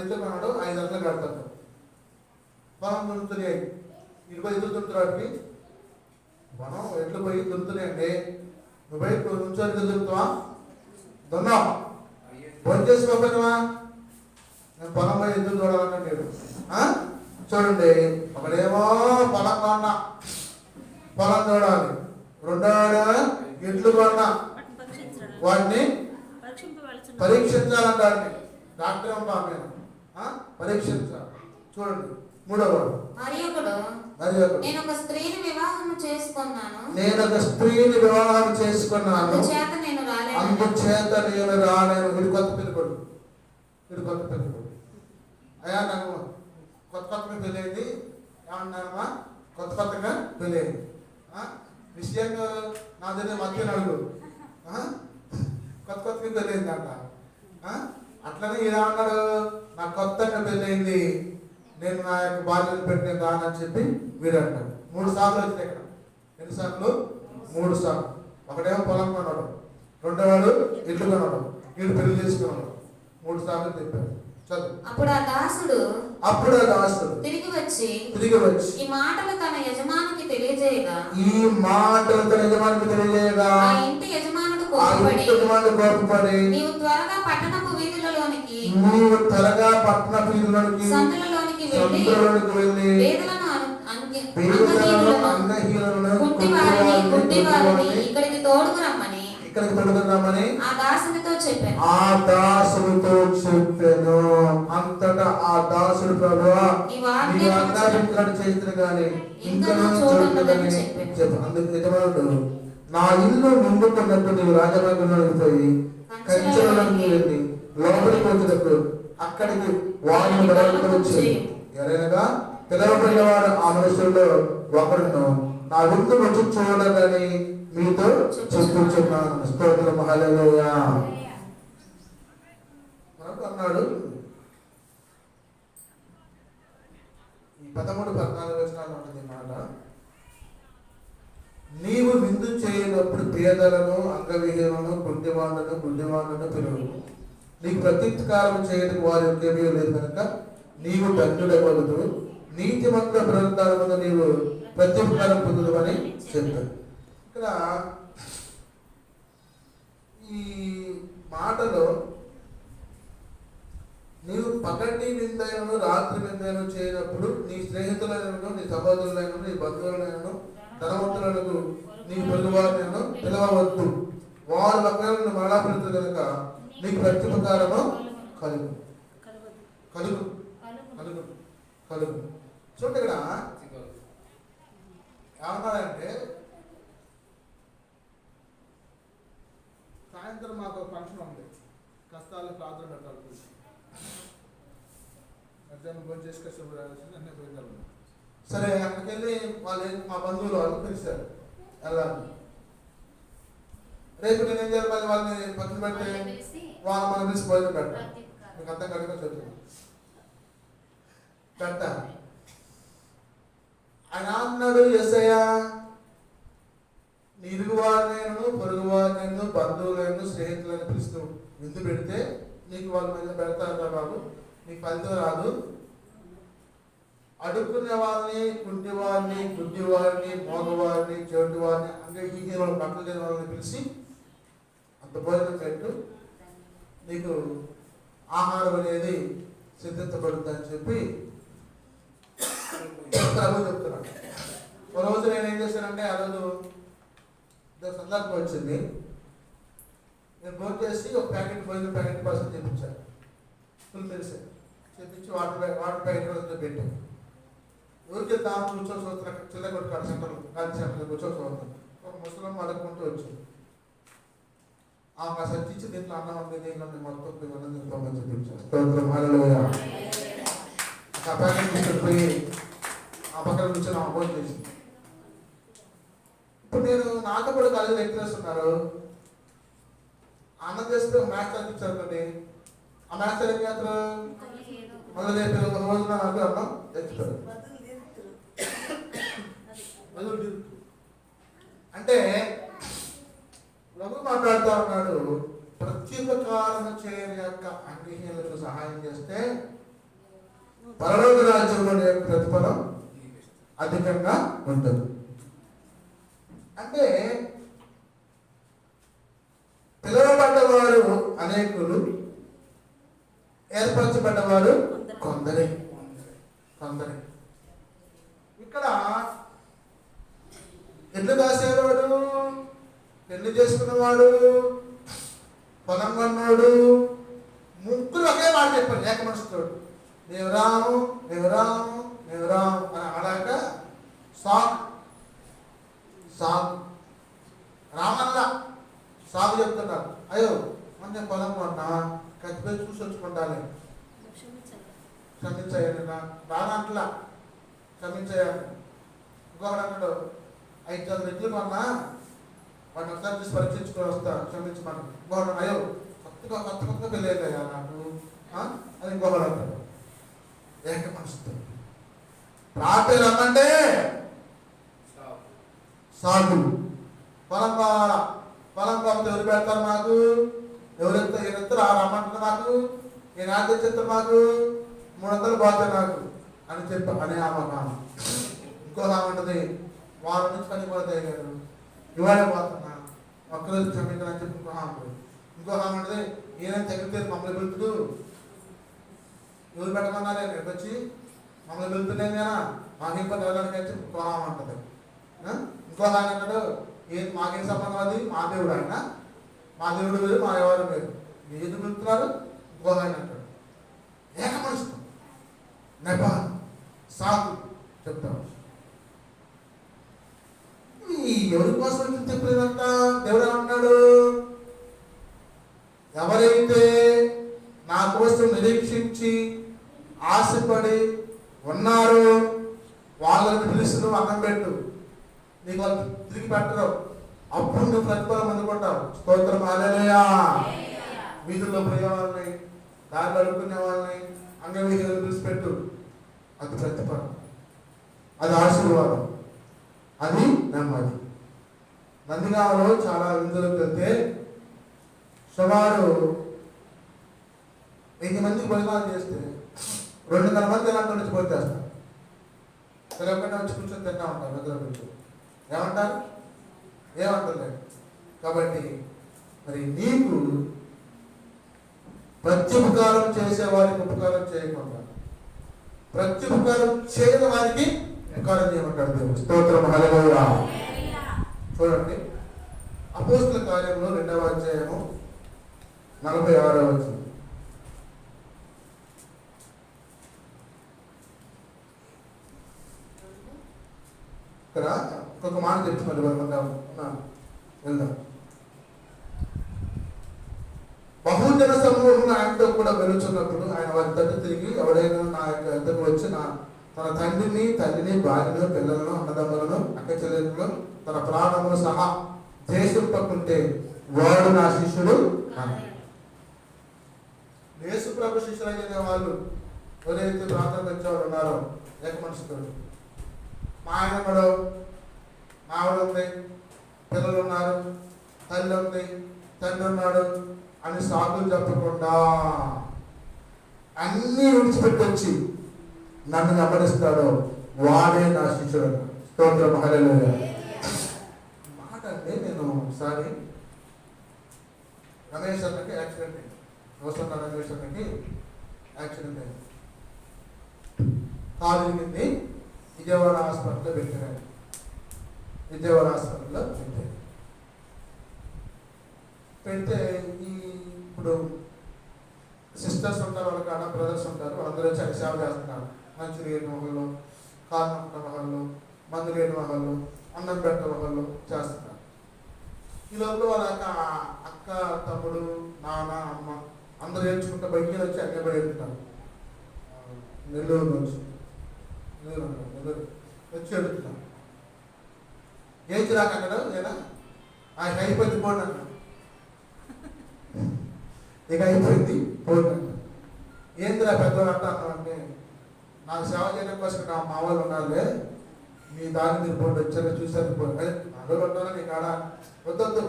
ఎడ్లు కొన్నాడు, 5 జతలు కడతాడు. పొలం దున్నుతున్నాయి, ఇటు పోయి ఎదురు దున్నుతున్నాడికి మనం ఎడ్లు పోయి దున్నుతున్నాయండి. నువ్వు పోయి నుంచొని దున్నుతావా? దున్నావు. భోజనం చేసుకోకపోయినావా? నేను పొలం పోయి ఎదురు చూడాలన్నాడు. చూడండి, ఒకడేమో పొలం కొన్నా, పొలం చూడాలి. రెండోడు ఎడ్లు కొన్నా, వాడిని పరీక్షించాలంటాడు. డాక్టర్ అమ్మా నేను పరీక్షించాలి. చూడండి, మూడోవాడు నేను ఒక స్త్రీని వివాహం చేసుకున్నాను, అందుచేత నేను రాలేను. వీడు కొత్త పెళ్ళికొడు, అయ్యా నాకు కొత్త పెళ్ళైంది. ఏమన్నారమ్మా? కొత్తగా పెళ్ళైంది. విషయంగా నా దగ్గర మధ్య అడుగు, కొత్తగా పెళ్ళైంది అంట. అట్లనే ఇలా అన్నాడు, నాకు కొత్తగా పెళ్ళైంది, నేను నా యొక్క బాధ్యతలు పెట్టిన రానని చెప్పి వీడు అంటాడు. 3 సార్లు వచ్చింది ఇక్కడ. ఎన్నిసార్లు? 3 సార్లు. ఒకటేమో పొలం కొనడం, రెండోవాడు ఇల్లు కొనడం, వీడు పెళ్లి చేసుకున్నాడు. 3 సార్లు చెప్పాడు. చదువు. అప్పుడు ఆ దాసుడు తిరిగి వచ్చి ఈ మాటలు తన యజమానికి తెలియజేయగా ఆ ఇంటి యజమానుడు కోపపడి నీవు త్వరగా పట్టణపు వీధులలోనికి సందులలోనికి వెళ్ళి పేదలను గుడ్డివారిని ఇక్కడికి తోడుకురమ్మని ఆ దాసునితో చెప్పాను. అంతటా ఆ దాసుడు ప్రభువా చేతులు కానీ ఇంకా చెప్పాను. అందుకు యజమానుడు, నా ఇల్లు నిండుకున్నట్టు నీవు రాజమార్గంలోకి పోయి కంచెలోకి వెళ్ళి లోపలికి వచ్చినప్పుడు అక్కడికి వారిని బలపరిచి ఎవరైనా పిలవబడినవాడు ఆ మనుషుల్లో ఒకడును నా విందు వచ్చి చూడగాని మీతో చెప్పుచున్నాను. స్తోత్రం, హల్లెలూయా అన్నాడు. ఈ 13-14 వచనాలు ఉంటుంది మాట. నీవు విందు చేయనప్పుడు పేదలను, అంగవిహీనులను, గుడ్డివాళ్ళను పిలువు. నీకు ప్రత్యుపకారం చేయడం వారి ఏమీ లేదు కనుక నీవు దండుడవలదు. నీతిమంతుల పునరుద్ధానమును నీవు ప్రత్యుపకారం పొందుదు అని చెప్తాడు. ఇక్కడ ఈ మాటలో నీవు పగటి విందైనను రాత్రి విందైన చేయనప్పుడు నీ స్నేహితులైనను, నీ సహోదరులైనను, నీ బంధువులైనను, ధనవంతులకు నీ పొరుగువారినైనా పిలవవద్దు. వారు ఒకవేళ మరలా పెడుతుంది కనుక నీకు ప్రత్యుపకారము కలుగు. చూడండి, ఇక్కడ ఏమన్నాడంటే, సాయంత్రం మాకు ఫంక్షన్ ఉంది, కష్టాలు ప్రార్థన పెట్టాలి, మధ్యాహ్నం భోజనం చేసుకొచ్చి అన్నీ పోయిందాము. సరే, అక్కడికి వెళ్ళి వాళ్ళు మా బంధువులు వాళ్ళు పిలిచారు వెళ్ళాలి. రేపు నేను ఏం చేయాలి? మళ్ళీ వాళ్ళని పక్కన పెట్టి వాళ్ళు మనం పిలిచి భోజనం పెట్టాలి. మీకు అర్థం కనుక చెప్తాను పెట్ట. ఆయన అన్నాడు, యేసయ్యా నీ ఇరుగువారినైనా పొరుగువారినైనా బంధువులైనా స్నేహితులను పిలుస్తూ విందు పెడితే నీకు వాళ్ళ మీద పెడతారు బాబు, నీకు ఫలితం రాదు. అడుక్కునే వాళ్ళని, కుంటివారిని, గుడ్డివారిని, మోగవారిని, చెవిటి వారిని, అంటే ఈ వాళ్ళు పక్కన లేని వాళ్ళని పిలిచి అంత భోజనం పెట్టు, నీకు ఆహారం అనేది సిద్ధించబడుతుందని చెప్పి ప్రభు చెప్తున్నాడు. ఒక రోజు నేను ఏం చేశానంటే, ఆ రోజు సందర్భం వచ్చింది, నేను భోజనం చేసి ఒక ప్యాకెట్ భోజనం ప్యాకెట్ కోసం తెప్పించాను. ఫుల్ తెలిసే చెప్పించి వాటర్ ప్యాకెట్ పెట్టాం. ఊరికే తాను కూర్చొని చూస్తున్నా చిల్ల కొట్టుకాడు సెంటర్లో గాంధీ సెంటర్లో కూర్చొని చూస్తాం. ఒక ముసలం అడుక్కుంటూ వచ్చాడు. ఆమె సర్చించి దీంట్లో అన్నం ఉంది, దీంట్లో మొత్తం ఇవన్నీ పంపించి చూపించారు. స్తోత్రం హల్లెలూయా. ఆ ప్యాకెట్ తీసుకుపోయి ఆ పక్కన కూర్చొని ఆమె భోజనం చేసింది. ఇప్పుడు నేను నాతో కూడా కాలేజీ లెక్చరర్స్ ఉన్నారు. అన్నం చేస్తే మ్యాథ్స్ చదివించారు కొన్ని. ఆ మ్యాథ్స్ ఏం చేస్తారు? మొదలు చెప్పారు ఒక రోజున నాకు అన్నం తెచ్చుతారు. అంటే ప్రభు మాట్లాడుతూ ఉన్నాడు, ప్రత్యుపకారం చేయని యొక్క అన్యహీనులకు సహాయం చేస్తే పరలోక రాజ్యంలో యొక్క ప్రతిఫలం అధికంగా ఉంటుంది. అంటే పిలువబడ్డవారు అనేకులు, ఏర్పరచబడ్డవారు కొందరే. ఇక్కడ ఎడ్లు కాసేవాడు, పెళ్లి చేసుకున్నవాడు, పొలం కొన్నాడు, ముగ్గురు ఒకే మాట చెప్పారు ఏక మనసుతోడు. దేవరాము దేవరాము దేవరాము అని అలాగా సాగు రామల్లా సాగు చెప్తున్నారు. అయ్యో మన పొలం కొన్నా కత్తిపై చూసి వచ్చుకుంటాను, క్షమించాయండి రానట్లా క్షమించాయండి. ఇంకొకటి అన్నాడు 5 రెట్లు కొన్నా వాడిని ఒకసారి చూసి పరీక్షించుకొని వస్తా, క్షమించమని. ఇంకొకటి అయ్యో కొత్త పెళ్ళి అయ్యా నాకు అది ఇంకొకటి అంటాడు. ఏక మనసుతో రాత్రి రమ్మంటే సాగు. పొలం కావాలా, పొలం కాకపోతే ఎవరు పెడతారు మాకు? ఈయనెత్తారు రమ్మంటారు మాకు, ఈయన తెచ్చేస్తారు మాకు, 300 పోతాయి నాకు అని చెప్పి అనే ఆమె. ఇంకో ఆమె వారం నుంచి పని పోతే గారు ఇవాళ పోతున్నా ఒక్కరోజు క్షమించాలని చెప్పి ఇంకో ఆమె ఈయన తగ్గితే మమ్మల్ని వెళ్తుడు ఎవరు పెట్టమన్నారే వచ్చి మమ్మల్ని వెళ్తున్నాయి కదా మాకు ఇబ్బంది వెళ్ళడానికి అని చెప్పి ఇంకో ఆమె ఉంటుంది. ఇంకో ఆయన అన్నాడు ఏది మాకేం సంబంధం, అది మా దేవుడు, ఆయన మా దేవుడు వేరు మా ఎవరు వేరు, మీరు ఎందుకు వెళ్తున్నారు? ఇంకో ఆయన అంటాడు. ఏక మనసు నెప సాగు చెప్తాడు. ఎవరి కోసం చెప్పలేదంట దేవుడు అంటున్నాడు, ఎవరైతే నా కోసం నిరీక్షించి ఆశపడి ఉన్నారో వాళ్ళని పిలుస్తూ అన్నం పెట్టు, నీకు వాళ్ళు తిరిగి పెట్టరు, అప్పుడు నువ్వు ప్రతిఫలం అందుకుంటావు. స్తోత్రం హల్లెలూయా. వీధుల్లో పోయే వాళ్ళని, దారిలో అడుక్కునే వాళ్ళని, అంగవీధులను పిలిచిపెట్టు, అది ప్రతిఫలం, అది ఆశీర్వాదం, అది నెమ్మది. నందిగామలో చాలా విందులకు వెళ్తే సుమారు 1000 మందికి భోజనాలు చేస్తే 200 మంది ఎలాంటి నుంచి పోతేస్తారు. తెలంగాణ వచ్చి కూర్చొని తింటా ఉంటారు. నిద్ర కూర్చొని ఏమంటారు? కాబట్టి మరి నీకు ప్రత్యుపకారం చేసే వారికి ఉపకారం చేయకుండా ప్రత్యుపకారం చేయని వారికి ఉపకారం చేయమంటాడు దేవుడు. స్తోత్రం హల్లెలూయా. చూడండి అపోస్తల కార్యంలో 2వ అధ్యాయము 46వ వచనం. ఇక్కడ ఒక మాట చెప్తున్నారు, వెళ్దాం. బహుజన సమూహం ఆయనతో కూడా వెలుచున్నప్పుడు ఆయన వారి తట్టు తిరిగి, ఎవడైనా నా యొక్క ఎద్దకు వచ్చి తన తండ్రిని, తల్లిని, భార్యను, పిల్లలను, అన్నదమ్ములను, అక్క చెల్లెలను, తన ప్రాణమును సహా దేశింపకుంటే వాడు నా శిష్యుడు. యేసు ప్రభు శిష్యులు అయిన వాళ్ళు ఎవరైతే ప్రాంతం వచ్చేవారు ఉన్నారో ఏక మనసుతో, మా ఆయన ఉన్నాడు, మావిడ ఉంది, పిల్లలు ఉన్నారు, తల్లి ఉంది, తండ్రి ఉన్నాడు అని సాకులు చెప్పకుండా అన్నీ విడిచిపెట్టొచ్చి నన్ను వెంబడిస్తాడు, వాడే నా శిష్యుడు. స్తోత్రం హల్లెలూయా. మాట అంటే నేను ఒకసారి రమేష్ అన్నకి యాక్సిడెంట్ అయింది. దోస్తున్న రమేష్ అన్నకి యాక్సిడెంట్ అయింది. కాలు ఇరిగింది. విజయవాడ హాస్పిటల్లో పెట్టారు. పెడితే ఇప్పుడు సిస్టర్స్ ఉంటారు, వాళ్ళ కాడ బ్రదర్స్ ఉంటారు, వాళ్ళందరూ వచ్చి అక్కడ సేవ చేస్తున్నారు. మంచి లేని వాళ్ళు, కారణం వాళ్ళు, మందు లేని వాళ్ళు, అన్నం పెట్ట వాళ్ళు చేస్తున్నారు. ఈ లోపల వాళ్ళ అక్క, తమ్ముడు, నాన్న, అమ్మ అందరూ ఏడ్చుకుంటూ బయటికి వచ్చి అన్నీ పడి వెళ్తున్నారు. నెల్లూరు నుంచి నెల్లూరు వచ్చి వెళ్తున్నాం. ఏం చిరాకన్నాడు లేదా ఆయన అయిపోయింది పోండి అన్నాడు. ఇక అయిపోయింది పోండి అన్నాడు. ఏందిరా పెద్దవాళ్ళు అంటా అన్నామంటే, నాకు సేవ చేయడం కోసం నా మా వాళ్ళు ఉన్నారులే, మీ దారి మీరు పోండి, వచ్చారో చూసారు పోండి. అదే అందరూ ఉంటారా నీ కాడ? వద్దొద్దు,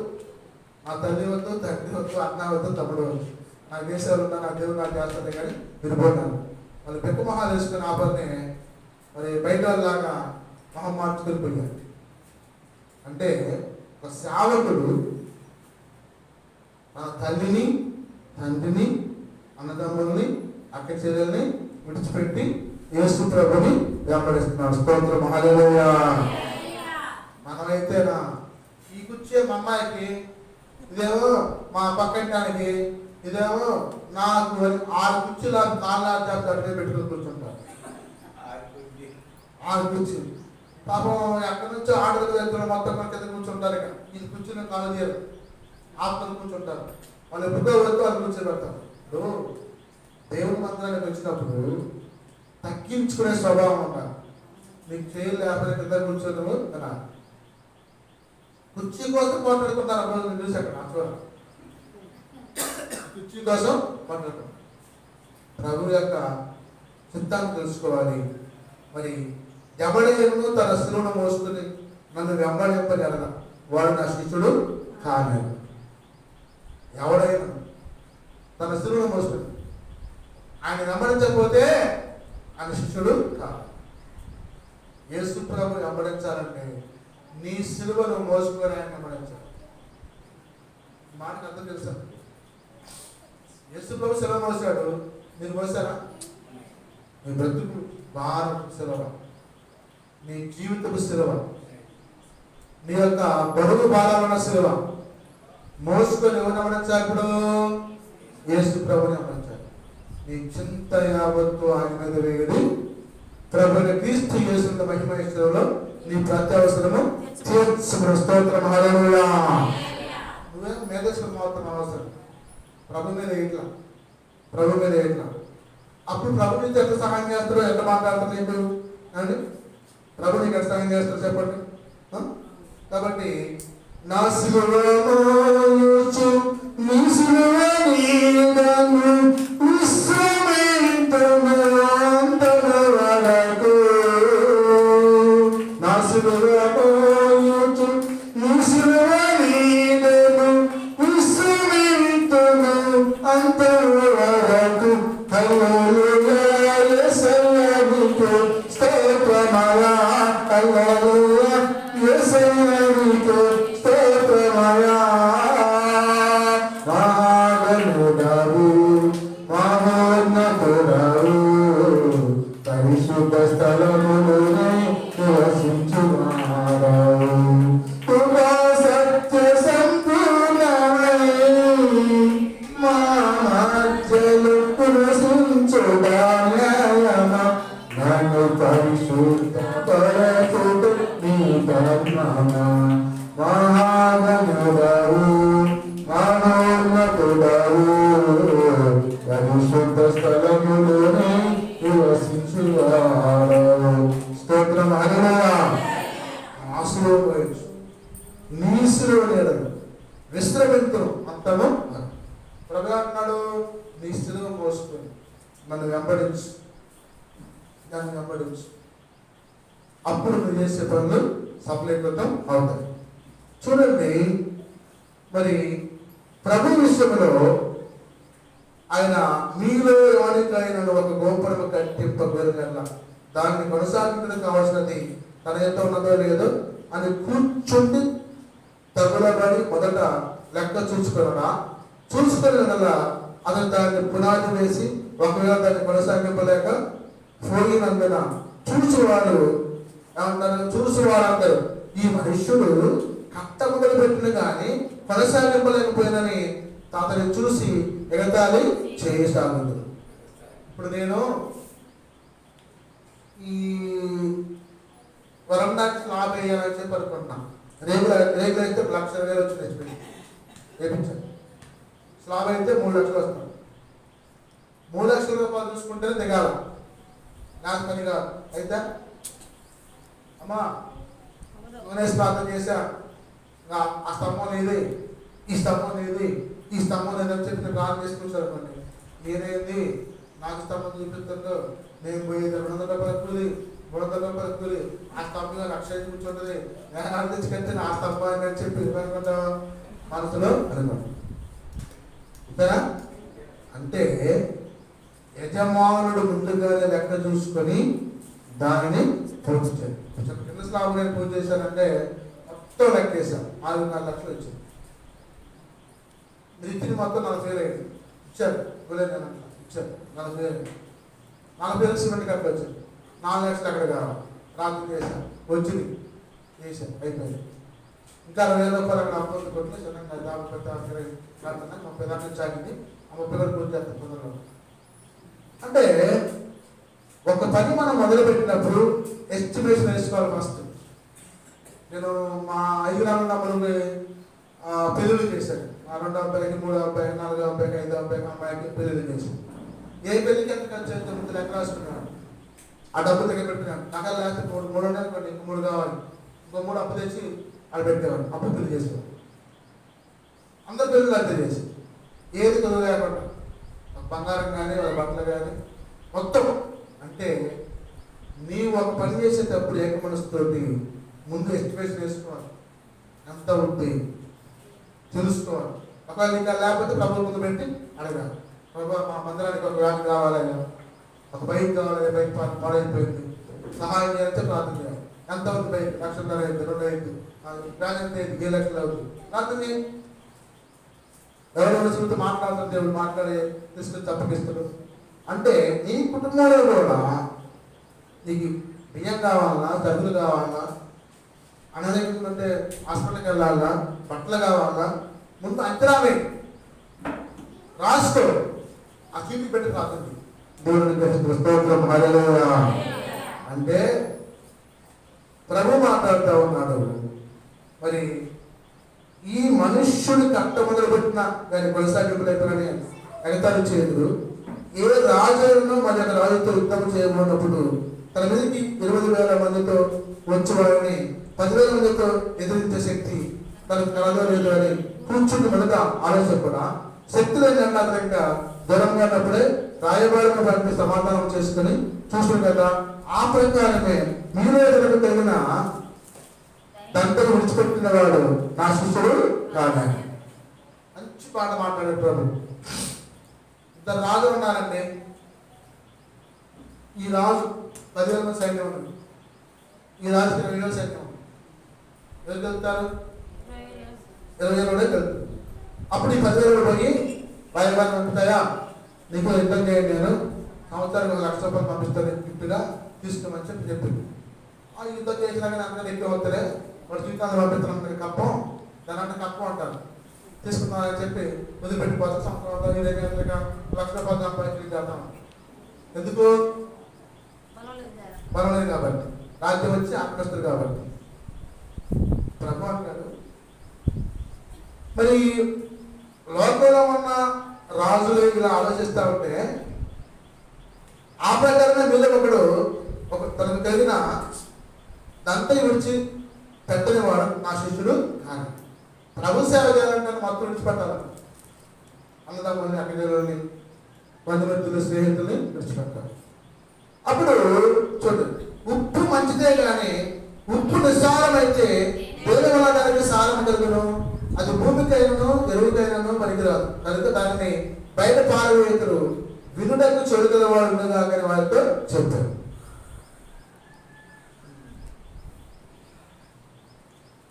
నా తల్లి వద్దు, తండ్రి వద్దు, అన్న వద్దు, తమ్ముడు వద్దు, నాకు దేశాలు ఉన్నా, నా దేవుడు నాకు చేస్తాను కానీ మీరు పోయినాను. వాళ్ళు పెద్ద మొహాలు వేసుకుని ఆ పని మరి బయట లాగా మొహం మార్చుకొని పోయారు. అంటే ఒక సేవకుడు మన తల్లిని, తండ్రిని, అన్నదమ్ముల్ని, అక్క చెల్లెల్ని విడిచిపెట్టి యేసు ప్రభుని వెంబడిస్తున్నాడు. స్తోత్రం, హల్లెలూయా. మనమైతేనా ఈ కూర్చే మా అమ్మాయికి, ఇదేమో మా పక్కంటానికి, ఇదేమో నాకు 6 కుర్చీలు 4 జాబితా పెట్టుకుని కూర్చుంటారు. 6 కుర్చీలు పాపం ఎక్కడి నుంచో ఆర్డర్ దగ్గర మొత్తం కింద కూర్చుంటారు. ఇక ఇది కూర్చుని కాలు తీయరు, ఆత్మలు కూర్చుంటారు. వాళ్ళు ఎప్పుడో వరకు వాళ్ళు కూర్చోబెడతారు. ఇప్పుడు దేవుని మందిరానికి వచ్చినప్పుడు తగ్గించుకునే స్వభావం ఉంటారు. నీకు చేయలు లేకపోతే కింద కూర్చోను కదా, కుర్చీ కోసం మాట్లాడుకుంటారు. అప్పుడు నేను చూసి అక్కడ అక్కడ కుర్చీ కోసం మాట్లాడుకుంటారు. ప్రభు యొక్క సిద్ధాంతం తెలుసుకోవాలి. మరి ఎవడేమో తన శిలువను మోసుకుని నన్ను వెంబడింపగలదా వాడు నా శిష్యుడు కాలేడు. ఎవడైనా తన శిలువను మోసుకుని ఆయన వెంబడించకపోతే ఆయన శిష్యుడు కాదు. యేసు ప్రభువుని వెంబడించాలంటే నీ శిలువను మోసుకొని ఆయన వెంబడించాలి. మాటకు అర్థం తెలుసా? యేసు ప్రభు శిలువ మోసాడు, మీరు మోసారా? మీ బ్రతుకు భారం శిలువ, నీ జీవితపు శిలువ, నీ యొక్క బరువు భారాలున్న శిలువ మోసుకొని ఎవరు గమనించాలి? ఇప్పుడు యేసు ప్రభుని గమనించాలి. నీ చింత యావత్తు ఆయన మీద వేయడు. ప్రభుని క్రీస్తు యేసు మహిమేశ్వరంలో నీ ప్రత్యవసరము తీర్చుకున్న. స్తోత్రం, హల్లెలూయా. నువ్వేం మేధస్సులు మాత్రం అవసరం, ప్రభు మీద ఇట్లా, ప్రభు మీద ఇట్లా. అప్పుడు ప్రభు నుంచి ఎంత సహాయం చేస్తారో, ఎంత మాట్లాడతారు నీకు అండి? ప్రభు నీకు ఎంత సహాయం చేస్తారో చెప్పండి. కాబట్టి నా శిలువ మోయొచ్చు నీ శిలువ నీడను విశ్రమింతుము అంతవరకు. నా శిలువ మోయొచ్చు నీ శిలువ నీడను విశ్రమింతుము అంతవరకు. హల్లెలూయా యేసయ్యా నీకు స్తోత్రమయా, హల్లెలూయా యేసయ్యా నీకు స్తోత్రమయా. మహాగణుడవు మహోన్నతుడవు పరిశుద్ధ స్థలములోనే నివసించువాడవు. కృపా సత్య సంపూర్ణమై మా మధ్యలో నివసించువాడయమా. నన్ను పరిశుద్ధ పరచుట నీ ధర్మమా. మహాగణుడవు మహోన్నతుడవు పరిశుద్ధ స్థలములోనే నివసించువాడవు. స్తోత్రం, హల్లెలూయా. ఆశలో పోయొచ్చు నీ శిలువ నీడను విశ్రమింతును అంతము. ప్రభు అన్నాడు, నీ శిలువ మోసుకొని నన్ను వెంబడించు, నన్ను వెంబడించు. అప్పుడు నువ్వు చేసే పనులు సఫలీకృతం అవుతాయి. చూడండి, మరి ప్రభు విషయంలో ఆయన మీలో ఎవరికైనా ఒక గోపురము కట్టింపగలగల దాన్ని కొనసాగించడం కావాల్సినది తన ఎంత ఉన్నదో లేదో అని కూర్చుండి తగులబడి మొదట లెక్క చూసుకున్నా, చూసుకుని అతను దాన్ని పునాది వేసి ఒకవేళ దాన్ని కొనసాగింపలేక పోయినందున చూసేవాడు ఏమంటారు? చూసేవాడంటారు ఈ మనుష్యుడు కట్ట మొదలు పెట్టిన కానీ కొనసాగింపలేకపోయినని అతన్ని చూసి ఎగతాళి చేయసాగుదు. ఇప్పుడు నేను ఈ వరండాకి స్లాబ్ వేయాలని చెప్పి అనుకుంటున్నాను. రేగులు అయితే 1,00,000 వచ్చినాయి వేయించాను. స్లాబ్ అయితే 3 లక్షలు వస్తాను. 3 లక్షల రూపాయలు చూసుకుంటేనే దిగాల, నాకు పని కాదు. అయితే అమ్మా నూనె ప్రార్థన చేశా, ఆ స్తంభం లేదు, ఈ స్తంభం లేదు, ఈ స్తంభం లేదని చెప్పి నేను ప్రార్థన చేసుకుంటాను అనుకోండి. మీరేంది నాకు స్తంభం చూపిస్తుందో, నేను పోయేది 200 రూపాయల కూలి, 300 రూపాయల కూలి, ఆ స్తంభం 1,00,000 కూర్చుంటుంది, నేను అర్థించుకెళ్తే నా స్తంభం అని చెప్పి అనుకుంటాం మనసులో అనుకోండి. అంతేనా? అంటే యజమానుడు ముందుగానే లెక్క చూసుకొని దానిని పూర్తి చేయాలి. కింద స్లాబ్ నేను పూజ చేశానంటే మొత్తం లెక్కేసాను, 4.5 లక్షలు వచ్చింది. మీరు ఇచ్చింది మొత్తం 40,000 అయింది. ఇచ్చారు ఇచ్చారు 40,000. 40,000 సిమెంట్ కట్ట వచ్చింది. 4 లక్షలు అక్కడ కావాలి. రాత్రి చేశాను, వచ్చింది, చేశాను, అయిపోయింది. ఇంకా 60,000 రూపాయలు అక్కడ అప్పుడు కొట్టి చిన్నగా 30 దాకా సాగింది. ఆ 30 వరకు పూజ చేస్తాను తొందరలో. అంటే ఒక పని మనం మొదలుపెట్టినప్పుడు ఎస్టిమేషన్ వేసుకోవాలి ఫస్ట్. నేను మా 5 అన్నదమ్ములకి పెళ్ళిళ్ళు చేశాను. 2 అబ్బాయికి, 3 అబ్బాయి, 4 అబ్బాయికి, 5 అబ్బాయికి, అమ్మాయికి పెళ్ళిళ్ళు చేశాను. ఏ పెళ్ళికి ఎంత ఖర్చు అయితే ముందు లెక్క రాసుకున్నాను. ఆ డబ్బులు దగ్గర పెట్టినాను. నగలు లేకపోతే 3 ఉండాలి, ఇంకో 3 కావాలి, ఇంకో 3 అప్పు తెచ్చి అది పెట్టేవాడు. అప్పు పెళ్లి చేసేవాడు. అందరు పెళ్ళిళ్ళు అంతే చేసి ఏది కుదర లేకుండా బంగారం కానీ వాళ్ళ బట్టలు కానీ మొత్తం. అంటే నీవు ఒక పని చేసేటప్పుడు ఏక మనసుతోటి ముందు ఎస్టిమేషన్ వేసుకోవాలి, ఎంత ఉంది తెలుసుకోవాలి. ఒకవేళ ఇంకా లేకపోతే ప్రభుత్వం ముందు పెట్టి అడగాలి, ప్రభు మా మందిరానికి ఒక వ్యాధి కావాలయ్యా, ఒక బైక్ కావాలి, బైక్ పాడైపోయింది, సహాయం చేయాలంటే ప్రార్థన చేయాలి. ఎంత ఉంది బైక్? 1,00,000 అయింది, 2 అయింది, వ్యాధి ఎంత అయింది, 7 లక్షలు అవుతుంది. ప్రార్థన ఎవరు మనసులతో మాట్లాడుతున్న దేవుడు మాట్లాడే తీసుకుని తప్పకిస్తాడు. అంటే నీ కుటుంబంలో కూడా నీకు బియ్యం కావాలన్నా, సరుకులు కావాలన్నా, అనారోగ్యంటే హాస్పిటల్కి వెళ్ళాలన్నా, బట్టలు కావాలన్నా ముందు అంచనావే రాసుకో. ఆ చీటీ పెట్టి రాస్తుంది దేవుడిని స్తోత్రం హల్లెలూయా. అంటే ప్రభు మాట్లాడుతూ ఉన్నాడు. మరి ఈ మనుష్యుడు కట్ట మొదలు పెట్టిన దాని కొనసాగింపులైపోయిన ఎగతాళి చేయదు. ఏ రాజులను మరి ఒక రాజుతో యుద్ధం చేయబడినప్పుడు తన మీదకి 20,000 మందితో వచ్చి వారిని 10,000 మందితో ఎదిరించే శక్తి తనకు కలదో లేదు అని కూర్చుని మొదట ఆలోచన కూడా శక్తి లేని అన్నట్టుగా దూరంగా ఉన్నప్పుడే రాయబారిన వాటిని సమాధానం చేసుకుని చూసారు కదా. ఆ ప్రకారమే మీరే తగిన దంతలు విడిచిపెట్టిన వాడు నా శిష్యుడు కాదు. మంచి పాట మాట్లాడే ప్రభు. 2 రాజులు ఉన్నారండి. ఈ రాజు 10,000 సైన్యం ఉంది, ఈ రాజుకి 20,000 సైన్యం ఉంది. ఎవరు వెళ్తారు? 20,000 వెళ్తారు. అప్పుడు ఈ 10,000 పోయి భయభారం పంపుతాయా, నీకు యుద్ధం చేయండి, నేను సంవత్సరానికి 1,00,000 రూపాయలు పంపిస్తాను గిఫ్ట్గా తీసుకోమని చెప్పి చెప్పింది. ఆ యుద్ధం చేసినాక అందరూ ఎక్కువ అవుతారే, వాడు జీవితాన్ని పంపిస్తాను కప్పం, దాని అంటే కప్పం అంటారు. తీసుకున్నారని చెప్పి వదిలిపెట్టిపోతే సంవత్సరం 1,00,000 రూపాయలు సంపాదించి చేద్దాం. ఎందుకు? పర్వాలేదు కాబట్టి, రాజ్యం వచ్చి ఆకర్షిస్తారు కాబట్టి. ప్రభు అంటాడు. మరి లోకంలో ఉన్న రాజులు ఇలా ఆలోచిస్తూ ఉంటే ఆ ప్రకారమే మీద ఒక తనకు కలిగిన దంతా విడిచి పెట్టని వాడు నా శిష్యుడు కానీ. ప్రభు సేవ చేయాలంటే మొత్తం విడిచిపెట్టాలి. అన్నదమ్ముల్ని, అక్కడిని, బంధుమిత్రులు, స్నేహితుల్ని విడిచిపెట్టాలి. అప్పుడు చూడండి, ఉప్పు మంచిదే కానీ ఉప్పు నిస్సారమైతే దేని వల్ల దానికి సారం కలుగును? అది భూమికైనను ఎరువుకైనను పనికిరాదు. కనుక దానిని బయట పారవేతులు వినుటకు చెడుగల వాడు ఉండగానే వారితో చెప్పారు.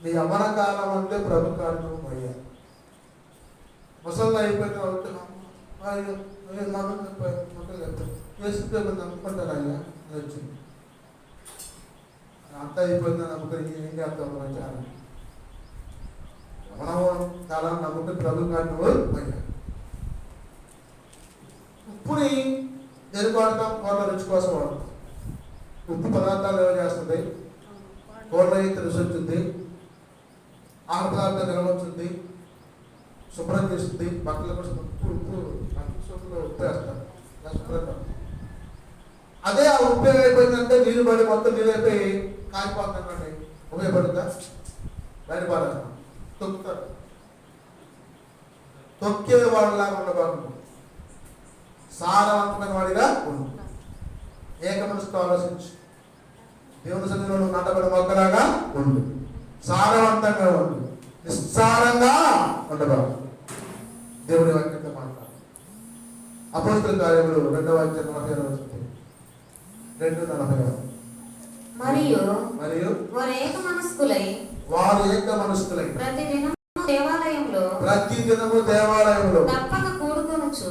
నీ యవ్వన కాలం అంటే ప్రభు కారణం అయ్యా. ముసళ్ళు అయిపోయిన నమ్ముకుంటారు అయ్యా వచ్చింది. అంత అయిపోయింది నమ్ముకుని ఏం చేస్తాం? చాలా యవ్వన కాలం నమ్ముకుని ప్రభు కారణం అయ్యా. ఉప్పుని దేనికి వాడతాం? కూరల రుచి కోసం వాడతాం. ఉప్పు పదార్థాలు ఏమో చేస్తుంది, కూరలో రుచి వచ్చింది, ఆహార పదార్థాలు నిలవచ్చుంది, శుభ్రం చేస్తుంది. బట్టలు కూడా ఉప్పు ఉప్పు వేస్తారు శుభ్రంగా. అదే ఆ ఉప్పు ఏమైపోయిందంటే నీళ్ళు పడి మొత్తం నీళ్ళు అయిపోయి కాలిపోతుందండి. ఉపయోగపడుతుందా? బయట పారేస్తాం, తొక్కుతారు. తొక్కే వాడిలాగా ఉండబాకు, సారవంతమైన వాడిగా ఉండు. ఏక మనసుతో ఆలోచించు. దేవుని సన్నిధిలో నువ్వు నాటబడి మొక్కలాగా ఉండు, సారవంతంగా ఉండు, నిస్సారంగా ఉండబాకు. దేవుని వాక్యంతో మాట్లాడు. అపోస్తలుల కార్యములు 2వ అధ్యాయం 46వ వచనం. 2:46. మరియు వారు ఏక మనస్కులై ప్రతి దినము దేవాలయంలో తప్పక కూడుకొనుచు